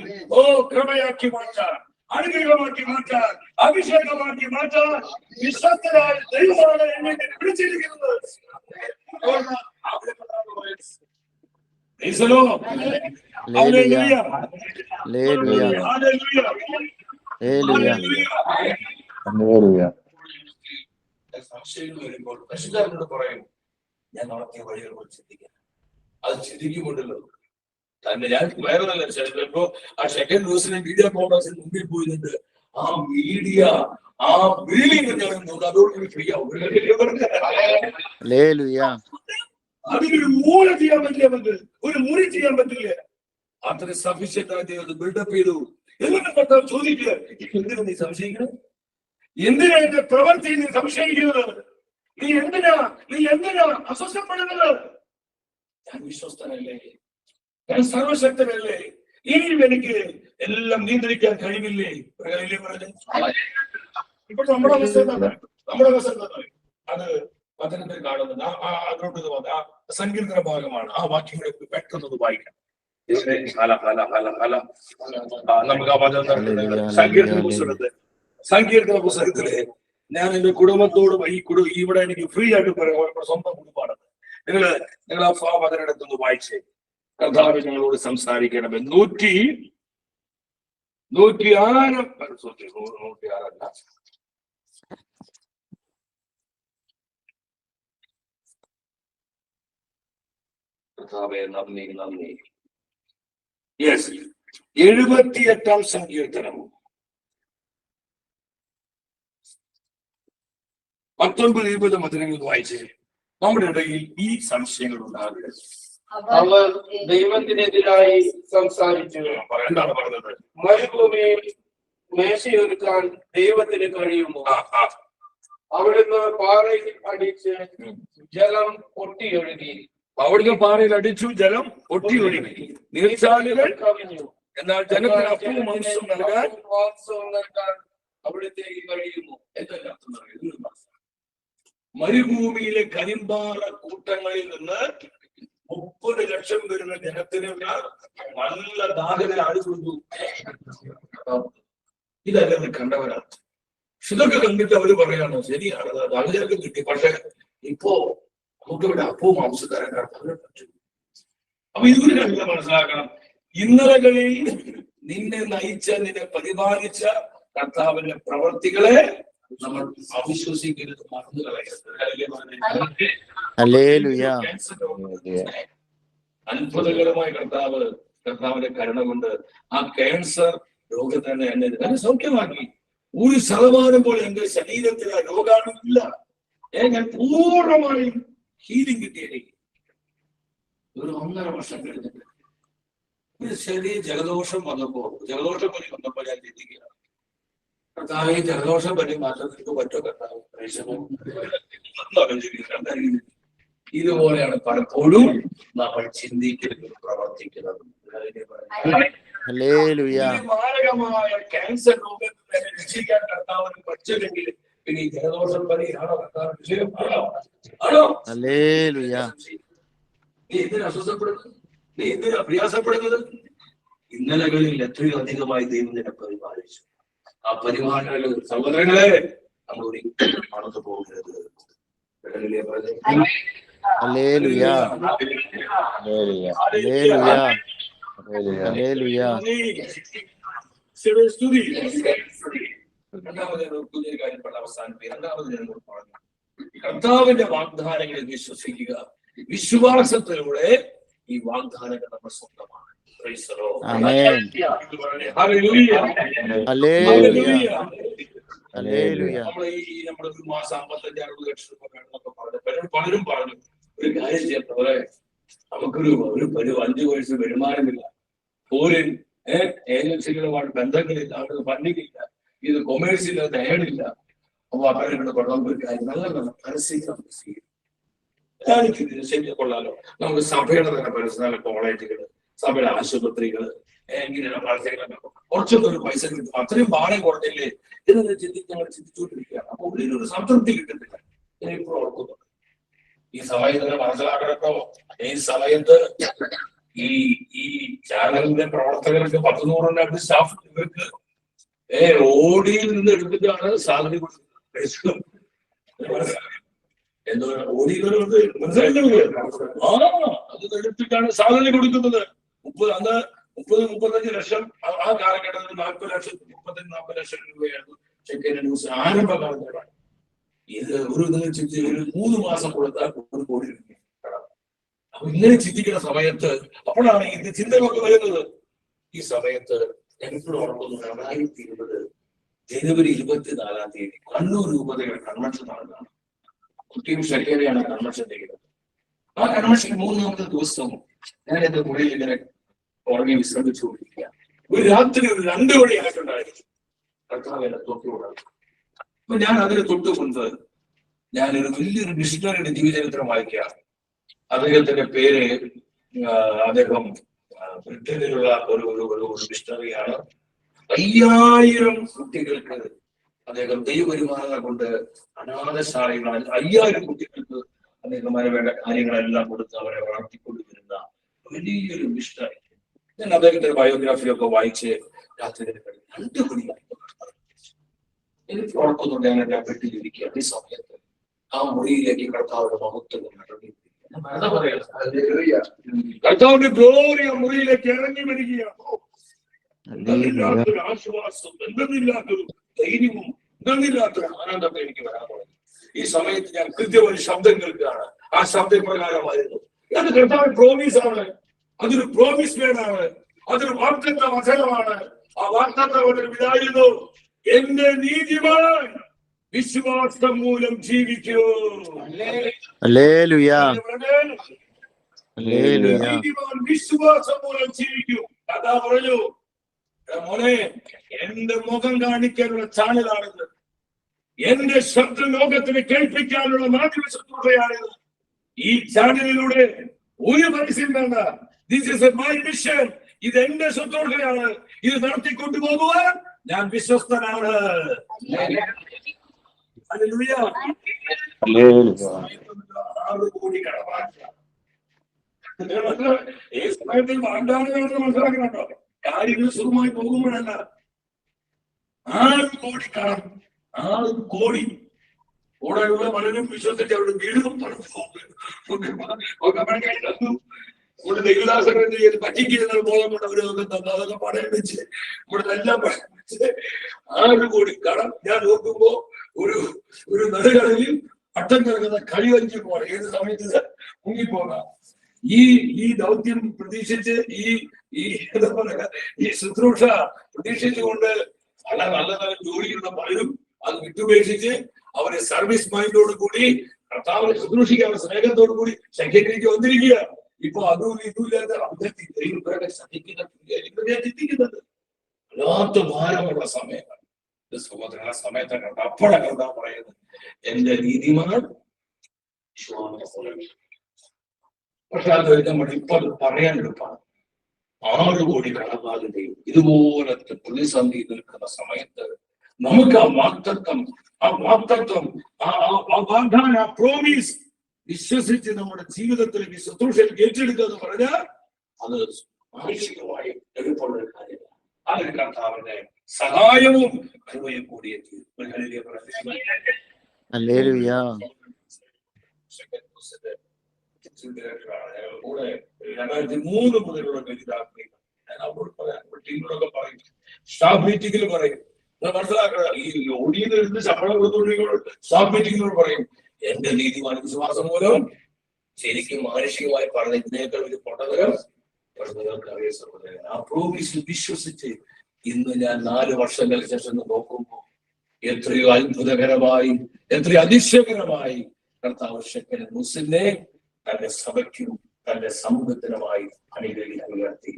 ക്രമയാക്കി മാറ്റാൻ, അനുഗ്രഹമാക്കി മാറ്റാൻ, അഭിഷേകമാക്കി മാറ്റാൻ വിശ്വസ്തരായ ദൈവമാണ് എന്നെ വിളിച്ചിരിക്കുന്നത്. സംശയങ്ങൾ വരുമ്പോൾ പരിശുദ്ധാത്മാവ് പറയും, ഞാൻ നടത്തിയ വഴികൾ ചിന്തിക്കാൻ. അത് ചിന്തിക്കുമ്പോണ്ടല്ലോ തന്നെ ഞാൻ വേറെ നല്ല ചിലപ്പോ ആ സെക്കൻഡ് ന്യൂസിലെ മീഡിയ കോൺഗ്രസിന് മുമ്പിൽ പോയിട്ടുണ്ട്. ആ മീഡിയ ആ ബിൽഡിംഗ് അതോട് ഫ്രീ ആവും. അതിനൊരു മൂല ചെയ്യാൻ പറ്റില്ല, ഒരു മുറി ചെയ്യാൻ പറ്റില്ല. അത്ര സഫീഷ്യന്റ് ആയിട്ട് ബിൽഡപ്പ് ചെയ്തു. എന്നിട്ട് കർത്താവ് ചോദിക്കുക, എന്തിനാ നീ സംശയിക്കണം? എന്തിനാ എന്റെ പ്രവൃത്തി നീ സംശയിക്കുന്നത്? നീ എന്തിനാ അസ്വസ്ഥപ്പെടുന്നത്? ഞാൻ വിശ്വസ്തനല്ലേ, ഞാൻ സർവശക്തനല്ലേ, ഇനിയും എനിക്ക് എല്ലാം നിയന്ത്രിക്കാൻ കഴിവില്ലേ? ഇപ്പോൾ നമ്മുടെ അവസ്ഥ അത് വചനത്തിൽ കാണുന്നത് അതിലോട്ട് ആ സങ്കീർത്തന ഭാഗമാണ്. ആ വാക്യങ്ങളെ പെട്ടെന്ന് വായിക്കാം. നമുക്ക് ആ വചനം സങ്കീർത്തന പുസ്തകത്തില് ഞാൻ എന്റെ കുടുംബത്തോടും ഇവിടെ എനിക്ക് ഫ്രീ ആയിട്ട് പറയാം, സ്വന്തം കുടുംബമാണ്. നിങ്ങൾ ആ വചനം എടുത്തൊന്ന് വായിച്ചേ. കർത്താവ് ഞങ്ങളോട് സംസാരിക്കണമേ. 106 കർത്താവേ നന്ദി. യെസ്, 78 സങ്കീർത്തനം 19-20 വചനങ്ങൾ വായിച്ചേ. നമ്മുടെ ഇടയിൽ ഈ സംശയങ്ങൾ ഉണ്ടാകരുത്. അവർ ദൈവത്തിനെതിരായി സംസാരിച്ചു. എന്താണ് പറഞ്ഞത്? മരുഭൂമിയിൽ മേശയൊരുക്കാൻ ദൈവത്തിന് കഴിയുമോ? അവിടുന്ന് പാറയിൽ അടിച്ച് ജലം പൊട്ടിയൊഴുകി. അവിടുന്ന് പാറയിൽ അടിച്ചു, ജലം പൊട്ടിയൊഴുകി, നീർച്ചാലുകൾ കവിഞ്ഞു. എന്നാൽ ജനത്തിന് അപ്പവും മാംസവും നൽകാൻ മാംസവും നൽകാൻ അവിടുത്തേക്ക് കഴിയുമോ? എന്തെല്ലാം അർത്ഥം പറയുന്നത്? മരുഭൂമിയിലെ കരിമ്പാറ കൂട്ടങ്ങളിൽ നിന്ന് 30 ലക്ഷം വരുന്ന ജനത്തിനുള്ള നല്ല ദാഹന ആര് കൊടുത്തു? ഇതല്ലെന്ന് കണ്ടവരാണ്. ഇതൊക്കെ കണ്ടിട്ട് അവര് പറയാണ് ശരിയാണ്, ദാഹജനക്ക് കിട്ടി, പക്ഷെ ഇപ്പോ നമുക്കിവിടെ അപ്പവും മാംസം തരാൻ പറ്റും. അപ്പൊ ഇതൊരു കാര്യം മനസ്സിലാക്കണം. ഇന്നലകളിൽ നിന്നെ നയിച്ച, നിന്നെ പരിപാലിച്ച കർത്താവിന്റെ പ്രവർത്തികളെ നമ്മൾ അവിശ്വസിക്കരുത്, മറന്നു കളയരുത്. അത്ഭുതകരമായ കർത്താവിന്റെ കരുണ കൊണ്ട് ആ ക്യാൻസർ രോഗത്തെ എന്നെ സൗഖ്യമാക്കി. 1% പോലും എന്റെ ശരീരത്തിൽ ആ രോഗാണുമില്ല. ഞാൻ പൂർണ്ണമായും ഹീലിംഗ് കിട്ടിയേ. ഒരു 1.5 വർഷം കഴിഞ്ഞിട്ട് ഒരു ചെറിയ ജലദോഷം വന്നപ്പോ പനി വന്നപ്പോ ഞാൻ ചിന്തിക്കുകയാണ്, കർത്താവ് ഈ ജലദോഷം പനി മാറ്റാൻ നിങ്ങൾക്ക് പറ്റോ കർത്താവ്? ഇതുപോലെയാണ് പലപ്പോഴും നമ്മൾ ചിന്തിക്കുന്നത്, പ്രവർത്തിക്കുന്നത്. മാരകമായ ക്യാൻസർ രോഗത്തിൽ രക്ഷിക്കാൻ കർത്താവിന് പറ്റുമെങ്കിൽ പിന്നെ ഈ ജലദോഷം പനിയാണോ കർത്താവ് വിഷയം? ആണോ? നീ എന്തിനാ അസ്വസ്ഥപ്പെടുന്നത്? നീ എന്തിനാ പ്രയാസപ്പെടുന്നത്? ഇന്നലകളിൽ എത്രയോ അധികമായി ദൈവം നിന്നെ പരിപാലിച്ചു. ആ പരിപാലന സഹോദരങ്ങളെ നമ്മൾ ഒരിക്കലും മറന്നു പോകരുത്. കർത്താവിന്റെ വാഗ്ദാനങ്ങളെ വിശ്വസിക്കുക. വിശ്വാസത്തിലൂടെ ഈ വാഗ്ദാനങ്ങൾ നമ്മൾ സ്വന്തമാണ്. നമ്മളെ ഒരു മാസം 55-60 ലക്ഷം രൂപ വേണമെന്നൊക്കെ പറഞ്ഞു. പലരും പറഞ്ഞു ഒരു കാര്യം ചെയ്യുന്നവരെ നമുക്കൊരു 5 വയസ്സ് വരുമാനമില്ല, ഫോറിൻ ഏജൻസികളുമായിട്ട് ബന്ധങ്ങളില്ല, അവിടെ ഫണ്ടിങ്ങില്ല, ഇത് കൊമേഴ്സില്ല, തേടില്ല. അപ്പൊ അവരുടെ ഒരു കാര്യം നല്ല പരസ്യം കൊള്ളാലോ. നമുക്ക് സഭയുടെ തന്നെ പരസ്യ കോളേജുകള്, സഭയുടെ ആശുപത്രികള്, ഇങ്ങനെയുള്ള പരസ്യങ്ങളൊക്കെ കുറച്ചൊക്കെ ഒരു പൈസ കിട്ടും. അത്രയും ഭാരം കുറഞ്ഞില്ലേ എന്ന് ചിന്തിച്ചുകൊണ്ടിരിക്കുകയാണ്. അപ്പൊ ഉള്ളിലൊരു സംതൃപ്തി കിട്ടുന്നില്ല. ഞാനിപ്പോൾ ഓർക്കുന്നുണ്ട്, ഈ സമയത്ത് മനസ്സിലാക്കണോ, ഈ സമയത്ത് ഈ ചാനലിന്റെ പ്രവർത്തകർക്ക് 10-100 സ്റ്റാഫ് ഇവർക്ക് ഓടിയിൽ നിന്ന് എടുത്തിട്ടാണ് സാലറി കൊടുക്കുന്നത്. എന്തോ ഓടിയിലുള്ളത് മനസ്സിലായില്ലേ? അത് എടുത്തിട്ടാണ് സാലറി കൊടുക്കുന്നത്. 30-35 ലക്ഷം ആ കാലഘട്ടത്തിൽ 40 ലക്ഷം 35-40 ലക്ഷം രൂപയായിരുന്നു ചെക്കിന്റെ ന്യൂസ് ആരംഭകാലത്താണ്. ഇത് ഒരു 3 മാസം കൊടുത്താൽ 1 കോടി രൂപ. അപ്പൊ ഇങ്ങനെ ചിന്തിക്കുന്ന സമയത്ത് അപ്പോഴാണ് ഇത് ചിന്തകളൊക്കെ വരുന്നത്. ഈ സമയത്ത് എനിക്കിവിടെ ഓർക്കുന്നു, 2020 ജനുവരി 24-ാം തീയതി കണ്ണൂർ രൂപതയുടെ കൺവെൻഷൻ നടന്നതാണ്. കുട്ടിയും ശരിയാണ് കൺവെൻഷൻ ചെയ്യുന്നത്. ആ കൺവെൻഷൻ 3-ാമത്തെ ദിവസം ഞാൻ എന്റെ മുറിയിൽ ഇങ്ങനെ ഉറങ്ങി വിശ്രമിച്ചുകൊണ്ടിരിക്കുക. ഒരു രാത്രി ഒരു 2 മണിയായിട്ടുണ്ടായിരുന്നു. കർത്താവ് എന്നെ തൊട്ടുകൊണ്ടു. അപ്പൊ ഞാൻ അതിന് തൊട്ടുകൊണ്ട് ഞാനൊരു വലിയൊരു മിഷണറിയുടെ ജീവചരിത്രം വായിക്കുക. അദ്ദേഹത്തിന്റെ പേര്, അദ്ദേഹം ബ്രിട്ടനിലുള്ള ഒരു മിഷണറിയാണ്. 5000 കുട്ടികൾക്ക് അദ്ദേഹം ദൈവപരിപാലന കൊണ്ട് അനാഥശാലകൾ 5000 കുട്ടികൾക്ക് അദ്ദേഹം വേണ്ട കാര്യങ്ങളെല്ലാം കൊടുത്ത് അവരെ വളർത്തിക്കൊണ്ടുവരുന്ന വലിയൊരു മിഷണറി. ഞാൻ അദ്ദേഹത്തിന്റെ ബയോഗ്രാഫിയൊക്കെ വായിച്ച് രാത്രി 2 മണിയായി എനിക്ക് ഉറക്കുന്നുണ്ട്. ഞാൻ എന്റെ വീട്ടിലിരിക്കുക. ഈ സമയത്ത് ആ മുറിയിലേക്ക് കർത്താവിന്റെ മഹത്വം ഇറങ്ങി, കർത്താവിന്റെ ഗ്ലോറി ആ മുറിയിലേക്ക് ഇറങ്ങി വരികയാണ്. എന്തെന്നില്ലാത്തൊരു ആശ്വാസം, എന്തെന്നില്ലാത്തൊരു ധൈര്യവും, എന്തെന്നില്ലാത്തൊരു ആനന്ദമൊക്കെ എനിക്ക് വരാൻ തുടങ്ങി. ഈ സമയത്ത് ഞാൻ കൃത്യമായി ശബ്ദം കേൾക്കുകയാണ്. ആ ശബ്ദപ്രകാരമായിരുന്നു. അത് കർത്താവ് പ്രോമിസ് ആണ്. അതൊരു പ്രോമിസ് വേർഡാണ്. അതൊരു വാഗ്ദത്ത വചനമാണ്. ആ വാഗ്ദത്ത വചനം ഇതായിരുന്നു: എന്റെ നീതിമാൻ വിശ്വാസം മൂലം ജീവിക്കൂ. നീതിമാൻ വിശ്വാസം മൂലം ജീവിക്കും. അതാ പറഞ്ഞു, മോനെ, എന്റെ മുഖം കാണിക്കാനുള്ള ചാനലാണിത്, എന്റെ ശബ്ദം ലോകത്തിന് കേൾപ്പിക്കാനുള്ള മാധ്യമ ശത്രുതയാണിത്. ഈ ചാനലിലൂടെ ഒരു പരസ്യം വേണ്ട. This is my mission. ഇത് എന്റെ ശത്രുതയാണ്. ഇത് നടത്തിക്കൊണ്ടുപോകുവാൻ ഞാൻ വിശ്വസ്തനാണ്. ഹല്ലേലൂയ. 6 കോടി കടമാറ്റ ഈ സമയത്തിൽ വാഗ്ദാനം മനസ്സിലാക്കണോ? കാര്യങ്ങൾ സുഖമായി പോകുമ്പോഴല്ല. 6 കോടി കടം, 6 കോടി. കൂടെയുള്ള പലരും വിശ്വസിച്ച് അവിടെ വീടും ഇവിടെ ദൈവദാസനെ പറ്റിക്കുന്ന ബോധം കൊണ്ട് അവരൊക്കെ തന്നു. അതൊക്കെ പണയം വെച്ച് ഇവിടെ എല്ലാം പണയം വെച്ച് 6 കോടി കടം. ഞാൻ നോക്കുമ്പോ ഒരു നടുകടലിൽ പട്ടം കിടക്കുന്ന കഴിവഞ്ചി പോലെ ഏത് സമയത്ത് മുങ്ങിപ്പോകാം. ഈ ദൗത്യം പ്രതീക്ഷിച്ച് എന്താ പറയാ, ഈ ശുശ്രൂഷ പ്രതീക്ഷിച്ചുകൊണ്ട് പല നല്ല നല്ല ജോലിയുള്ള പലരും അത് വിട്ടുപേക്ഷിച്ച് അവരെ സർവീസ് മൈൻഡോട് കൂടി കർത്താവിനെ ശുശ്രൂഷിക്കാൻ സ്നേഹത്തോടു കൂടി സംഖ്യയിലേക്ക് വന്നിരിക്കുക. ഇപ്പൊ അതും ഇതുമില്ലാതെ ചിന്തിക്കുന്നത് വല്ലാത്ത ഭാരമുള്ള സമയമാണ്. സഹോദരൻ, ആ സമയത്തൊക്കെ അപ്പോഴാണ് എന്താ പറയുന്നത്, എന്റെ നീതിമാൻ. പക്ഷെ അത് നമ്മൾ ഇപ്പൊ പറയാൻ എളുപ്പമാണ്. 6 കോടി കടബാധ്യതയും ഇതുപോലത്തെ പ്രതിസന്ധി നിൽക്കുന്ന സമയത്ത് നമുക്ക് ആ വാഗ്ദത്തം, ആ പ്രോമിസ് വിശ്വസിച്ച് നമ്മുടെ ജീവിതത്തിലേക്ക് ശുശ്രൂഷയിൽ ഏറ്റെടുക്കുക എന്ന് പറഞ്ഞാൽ അത് മാനുഷികമായി എളുപ്പമുള്ള ഒരു കാര്യമാണ്. അതിന് കർത്താവിന്റെ സഹായവും കൃപയും കൂടി എത്തി. 2003 മുതലുള്ള ടീമിനോടൊക്കെ പറയും, സ്റ്റാഫ് മീറ്റിംഗിൽ പറയും, മനസ്സിലാക്കണം. ഈ ഓടിയിൽ ഇരുന്ന് ശമ്പളം കൊടുത്തുകൊണ്ടിരിക്കുമ്പോൾ സ്റ്റാഫ് മീറ്റിംഗിനോട് പറയും, എന്റെ നീതിമാൻ വിശ്വാസം മൂലം ശരിക്കും മാനുഷികമായി പറഞ്ഞ ഇതിനേക്കാൾ ഒരു പൊട്ടതരം നിങ്ങൾക്ക് അറിയ സഹോദരൻ. ആ പ്രോമിസിൽ വിശ്വസിച്ച് ഇന്ന് ഞാൻ 4 വർഷങ്ങൾക്ക് ശേഷം നോക്കുമ്പോൾ എത്രയോ അത്ഭുതകരമായി, എത്രയോ അതിശയകരമായി കർത്താവ് ശക്തൻ മുസ്ലിനെ തന്റെ സഭയ്ക്കും തന്റെ സമൂഹത്തിനുമായി അനുഗ്രഹിക്കാൻ ഉയർത്തി.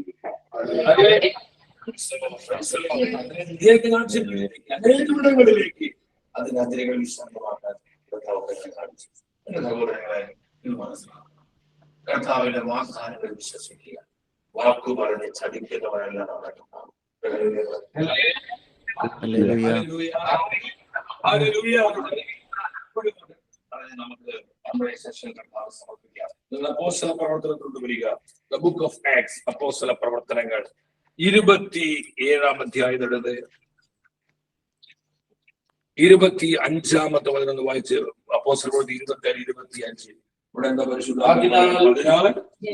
അനേകങ്ങളിലേക്ക് അതിന് അതിരുകൾ വിശാലമാക്കാൻ കർത്താവ് കാണിച്ചു. എന്റെ സഹോദരങ്ങളെ, മനസ്സിലാക്കും, കർത്താവിന്റെ വാഗ്ദാനങ്ങൾ വിശ്വസിക്കുക. വാക്കു പറഞ്ഞ് ചതിക്കുന്നവരല്ല നമ്മുടെ കർത്താവ്. നമുക്ക് നമ്മുടെ സെഷൻ കർത്താവ് സമർപ്പിക്കാം. അപ്പോസ്തല പ്രവർത്തനത്തിലോട്ട് വരിക. ദ ബുക്ക് ഓഫ് ആക്ട്സ്, അപ്പോസ്തല പ്രവർത്തനങ്ങൾ 27-ാം അധ്യായത്തിലുള്ളത് 25-ാമത്തെ വചനം വായിച്ച്. അപ്പോസ്തല പ്രവൃത്തി 25 ഇവിടെ എന്താ പരിശുദ്ധ?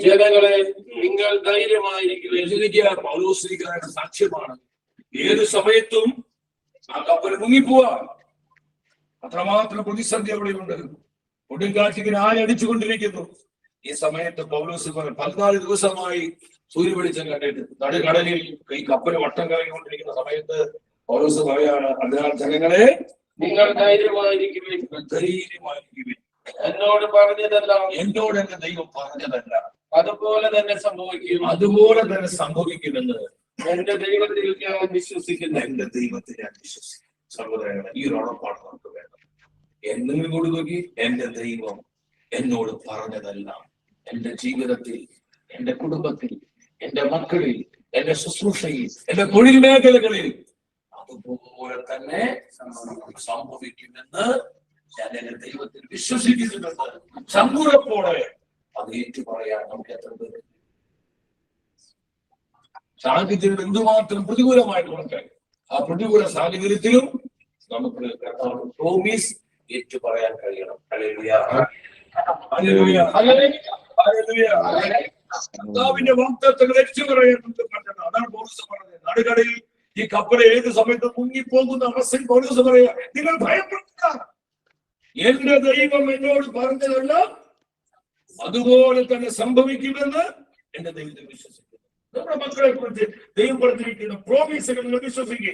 ജനങ്ങളെ, നിങ്ങൾ ധൈര്യമായിരിക്കുക. പൗലോസ്ലിഹയുടെ സാക്ഷ്യമാണ്. ഏത് സമയത്തും ആ കപ്പൽ മുങ്ങിപ്പോവാ. അത്രമാത്രം പ്രതിസന്ധി അവിടെയുണ്ട്. കൊടുങ്കാറ്റിന് ആഞ്ഞടിച്ചുകൊണ്ടിരിക്കുന്നു. ഈ സമയത്ത് പൗലോസ് 14 ദിവസമായി സൂര്യവെളിച്ചം കണ്ടിട്ട് നടുകടലിൽ ഈ കപ്പൽ വട്ടം കറങ്ങിക്കൊണ്ടിരിക്കുന്ന സമയത്ത് പൗലോസ് പറയാണ്, അതിനാൽ ജനങ്ങളെ, നിങ്ങൾ ധൈര്യമായിരിക്കുവിൻ. എന്നോട് എന്റെ ദൈവം പറഞ്ഞതല്ല, അതുപോലെ തന്നെ സംഭവിക്കുമെന്ന് എന്റെ ദൈവത്തിൽ ഞാൻ വിശ്വസിക്കുന്നു. എന്റെ ദൈവത്തിൽ ഞാൻ വിശ്വസിക്കുന്നു. സഹോദരങ്ങളെ, ഈ ഒരു ഉറപ്പാണ് നമുക്ക് വേണം. എന്തെങ്കിലും കൂടി നോക്കി, എന്റെ ദൈവം എന്നോട് പറഞ്ഞതെല്ലാം എന്റെ ജീവിതത്തിൽ, എന്റെ കുടുംബത്തിൽ, എന്റെ മക്കളിൽ, എന്റെ ശുശ്രൂഷയിൽ, എന്റെ തൊഴിൽ മേഖലകളിൽ അതുപോലെ തന്നെ സംഭവിക്കുമെന്ന് ഞാൻ എന്റെ ദൈവത്തിൽ വിശ്വസിക്കുന്നുണ്ടെന്ന് സമ്പൂർണ്ണപ്പോടെ അത് ഏറ്റു പറയാൻ നമുക്ക് എത്ര പേര്. സാഹചര്യം എന്തുമാത്രം പ്രതികൂലമായിട്ട് കൊടുക്കാൻ, ആ പ്രതികൂല സാഹചര്യത്തിലും നമുക്ക് പ്രോമിസ് ഏറ്റു പറയാൻ കഴിയണം. കർത്താവിന്റെ വാഗ്ദത്തങ്ങൾ ഏറ്റു പറയുന്നുണ്ട്. അതാണ് പൗലോസ് പറഞ്ഞത്. നടുകടലിൽ ഈ കപ്പൽ ഏത് സമയത്ത് മുങ്ങിപ്പോകുന്ന അവസ്ഥയിൽ പൗലോസ് പറയുക, നിങ്ങൾ ഭയപ്പെടുക, എന്റെ ദൈവം എന്നോട് പറഞ്ഞതല്ല അതുപോലെ തന്നെ സംഭവിക്കുമെന്ന് എന്റെ ദൈവത്തെ വിശ്വസിക്കുന്നു. നമ്മുടെ മക്കളെ കുറിച്ച് ദൈവം പറഞ്ഞിരിക്കുന്ന പ്രോമിസുകൾ വിശ്വസിക്കുക.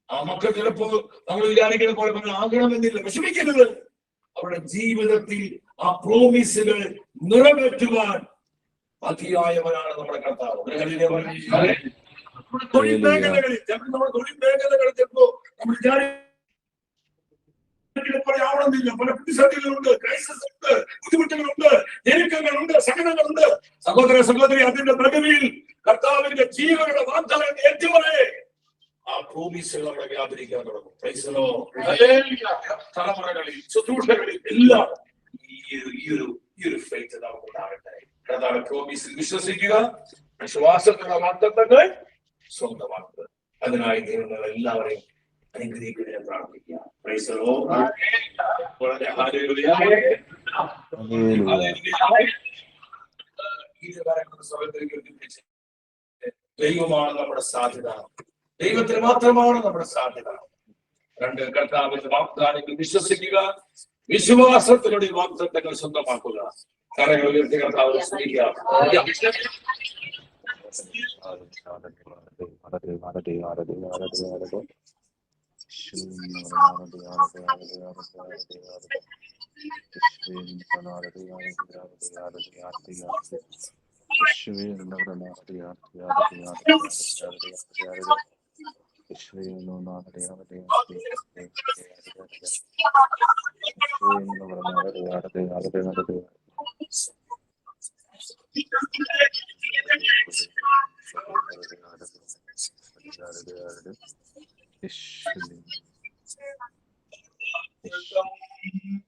ആ മക്കൾ ചിലപ്പോ നമ്മൾ വിചാരിക്കുന്ന പോലെ ആകണമെന്നില്ല, വിഷമിക്കരുത്. അവരുടെ ജീവിതത്തിൽ ആ പ്രോമിസുകൾ നിറവേറ്റുവാൻ മതിയായവനാണ് നമ്മുടെ കർത്താവ്. ഒരു ഹല്ലേലൂയ പറഞ്ഞേ. നമ്മുടെ തൊഴിൽ മേഖലകളിൽ ചിലപ്പോൾ നമ്മുടെ തൊഴിൽ മേഖലകളിൽ ചിലപ്പോ നമ്മൾ പറയാവണമെന്നില്ല. പല പ്രതിസന്ധികളുണ്ട്, ക്രൈസിസ് ഉണ്ട്, ബുദ്ധിമുട്ടുകളുണ്ട്, ഞെരുക്കങ്ങളുണ്ട്, സഹനങ്ങളുണ്ട്. സഹോദര സഹോദരി, അതിന്റെ പ്രകൃതിയിൽ കർത്താവിന്റെ ജീവനുള്ള വാഗ്ദാനം ഏറ്റുപറയേ ആ ഭൂമിയിൽ നമ്മളെ വ്യാപരിക്കാൻ തുടങ്ങും. തലമുറകളിൽ, ശുശ്രൂഷകളിൽ എല്ലാം ഈ ഒരു ഫെയ്ത്ത് നമുക്കുണ്ടാകട്ടെ. കർത്താവ് പ്രോമിസിൽ വിശ്വസിക്കുക, വിശ്വാസത്തിലുള്ള വാഗ്ദത്തങ്ങൾ സ്വന്തമാക്കുക. അതിനായി ദൈവങ്ങൾ എല്ലാവരെയും അനുഗ്രഹിക്കുന്നതിനെ പ്രാർത്ഥിക്കുക. Praise the Lord. വളരെ ഹല്ലേലൂയ. ദൈവമാണ് നമ്മുടെ സാധ്യത. ദൈവത്തിന് മാത്രമാണ് നമ്മുടെ സാധ്യത. രണ്ട്, കർത്താവിന്റെ വാഗ്ദാനങ്ങൾ വിശ്വസിക്കുക, വിശ്വാസത്തിലൂടെ വാഗ്ദത്തങ്ങൾ സ്വന്തമാക്കുക. കരങ്ങൾ ഉയർത്തി കർത്താവിനെ സ്തുതിക്കുക.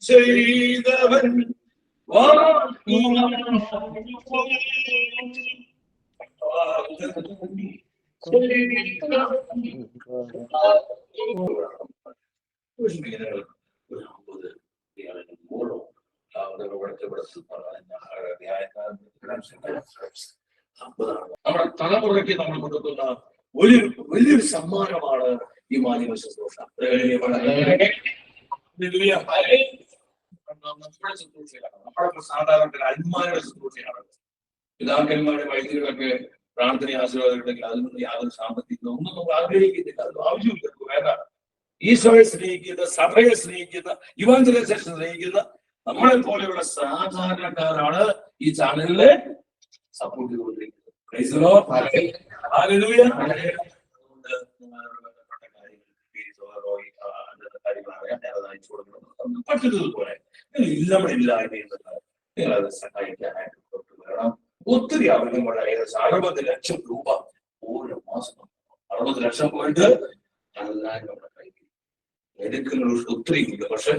ചെയ്തവൻ നമ്മുടെ തലമുറയ്ക്ക് നമ്മൾ കൊടുക്കുന്ന വലിയൊരു സമ്മാനമാണ് ഈ മാധ്യമ ശുശ്രൂഷ. നമ്മുടെ ശുശ്രൂഷയാണ്, നമ്മുടെ സാധാരണ അന്മാരുടെ ശുശ്രൂഷയാണ്. പിതാക്കന്മാരുടെ വൈദ്യുതികളൊക്കെ പ്രാർത്ഥന ആശീർവാദമുണ്ടെങ്കിൽ അതിനൊന്നും യാതൊരു സാമ്പത്തികം ഒന്നും നമ്മൾ ആഗ്രഹിക്കുന്നില്ല. അത് ആവശ്യമില്ല. വേണ്ട. ഈശോയെ സ്നേഹിക്കുന്ന, സഭയെ സ്നേഹിക്കുന്ന, ഇവാഞ്ചലൈസേഷൻ സ്നേഹിക്കുന്ന നമ്മളെ പോലെയുള്ള സാധാരണക്കാരാണ് ഈ ചാനലിലെ സപ്പോർട്ട് ചെയ്തുകൊണ്ടിരിക്കുന്നത്. പറ്റുന്നതുപോലെ നിങ്ങൾ അത് സഹായിക്കാനായിട്ട് വരണം. ഒത്തിരി ആവശ്യമുള്ള ഏകദേശം 60 ലക്ഷം രൂപ ഓരോ മാസം. 60 ലക്ഷം പോയിട്ട് എല്ലാവരും നമ്മുടെ കയ്യിൽ എടുക്കുന്ന ഒത്തിരി ഉണ്ട്. പക്ഷെ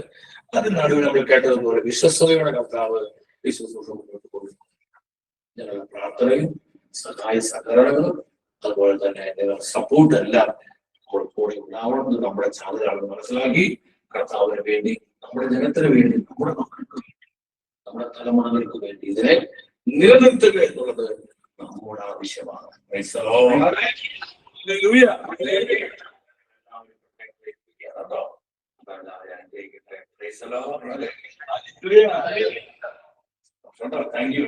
അതിന് നടുവിൽ നമ്മൾ കേട്ടതുപോലെ വിശ്വസ്തയുടെ കർത്താവ് ഈ ശുശ്രൂഷ മുന്നോട്ട് കൊടുക്കും. ഞങ്ങളുടെ പ്രാർത്ഥനയും സഹായ സഹകരണങ്ങളും അതുപോലെ തന്നെ സപ്പോർട്ട് എല്ലാം നമ്മുടെ കൂടെ ഉണ്ടാവണമെന്ന് നമ്മുടെ ചാനലാണെന്ന് മനസ്സിലാക്കി കർത്താവിന് വേണ്ടി, നമ്മുടെ ജനത്തിന് വേണ്ടി, നമ്മുടെ മക്കൾക്ക് വേണ്ടി, നമ്മുടെ തലമുറകൾക്ക് വേണ്ടി ഇതിനെ നിലനിർത്തുക എന്നുള്ളത് നമ്മുടെ ആവശ്യമാണ്. Thank you.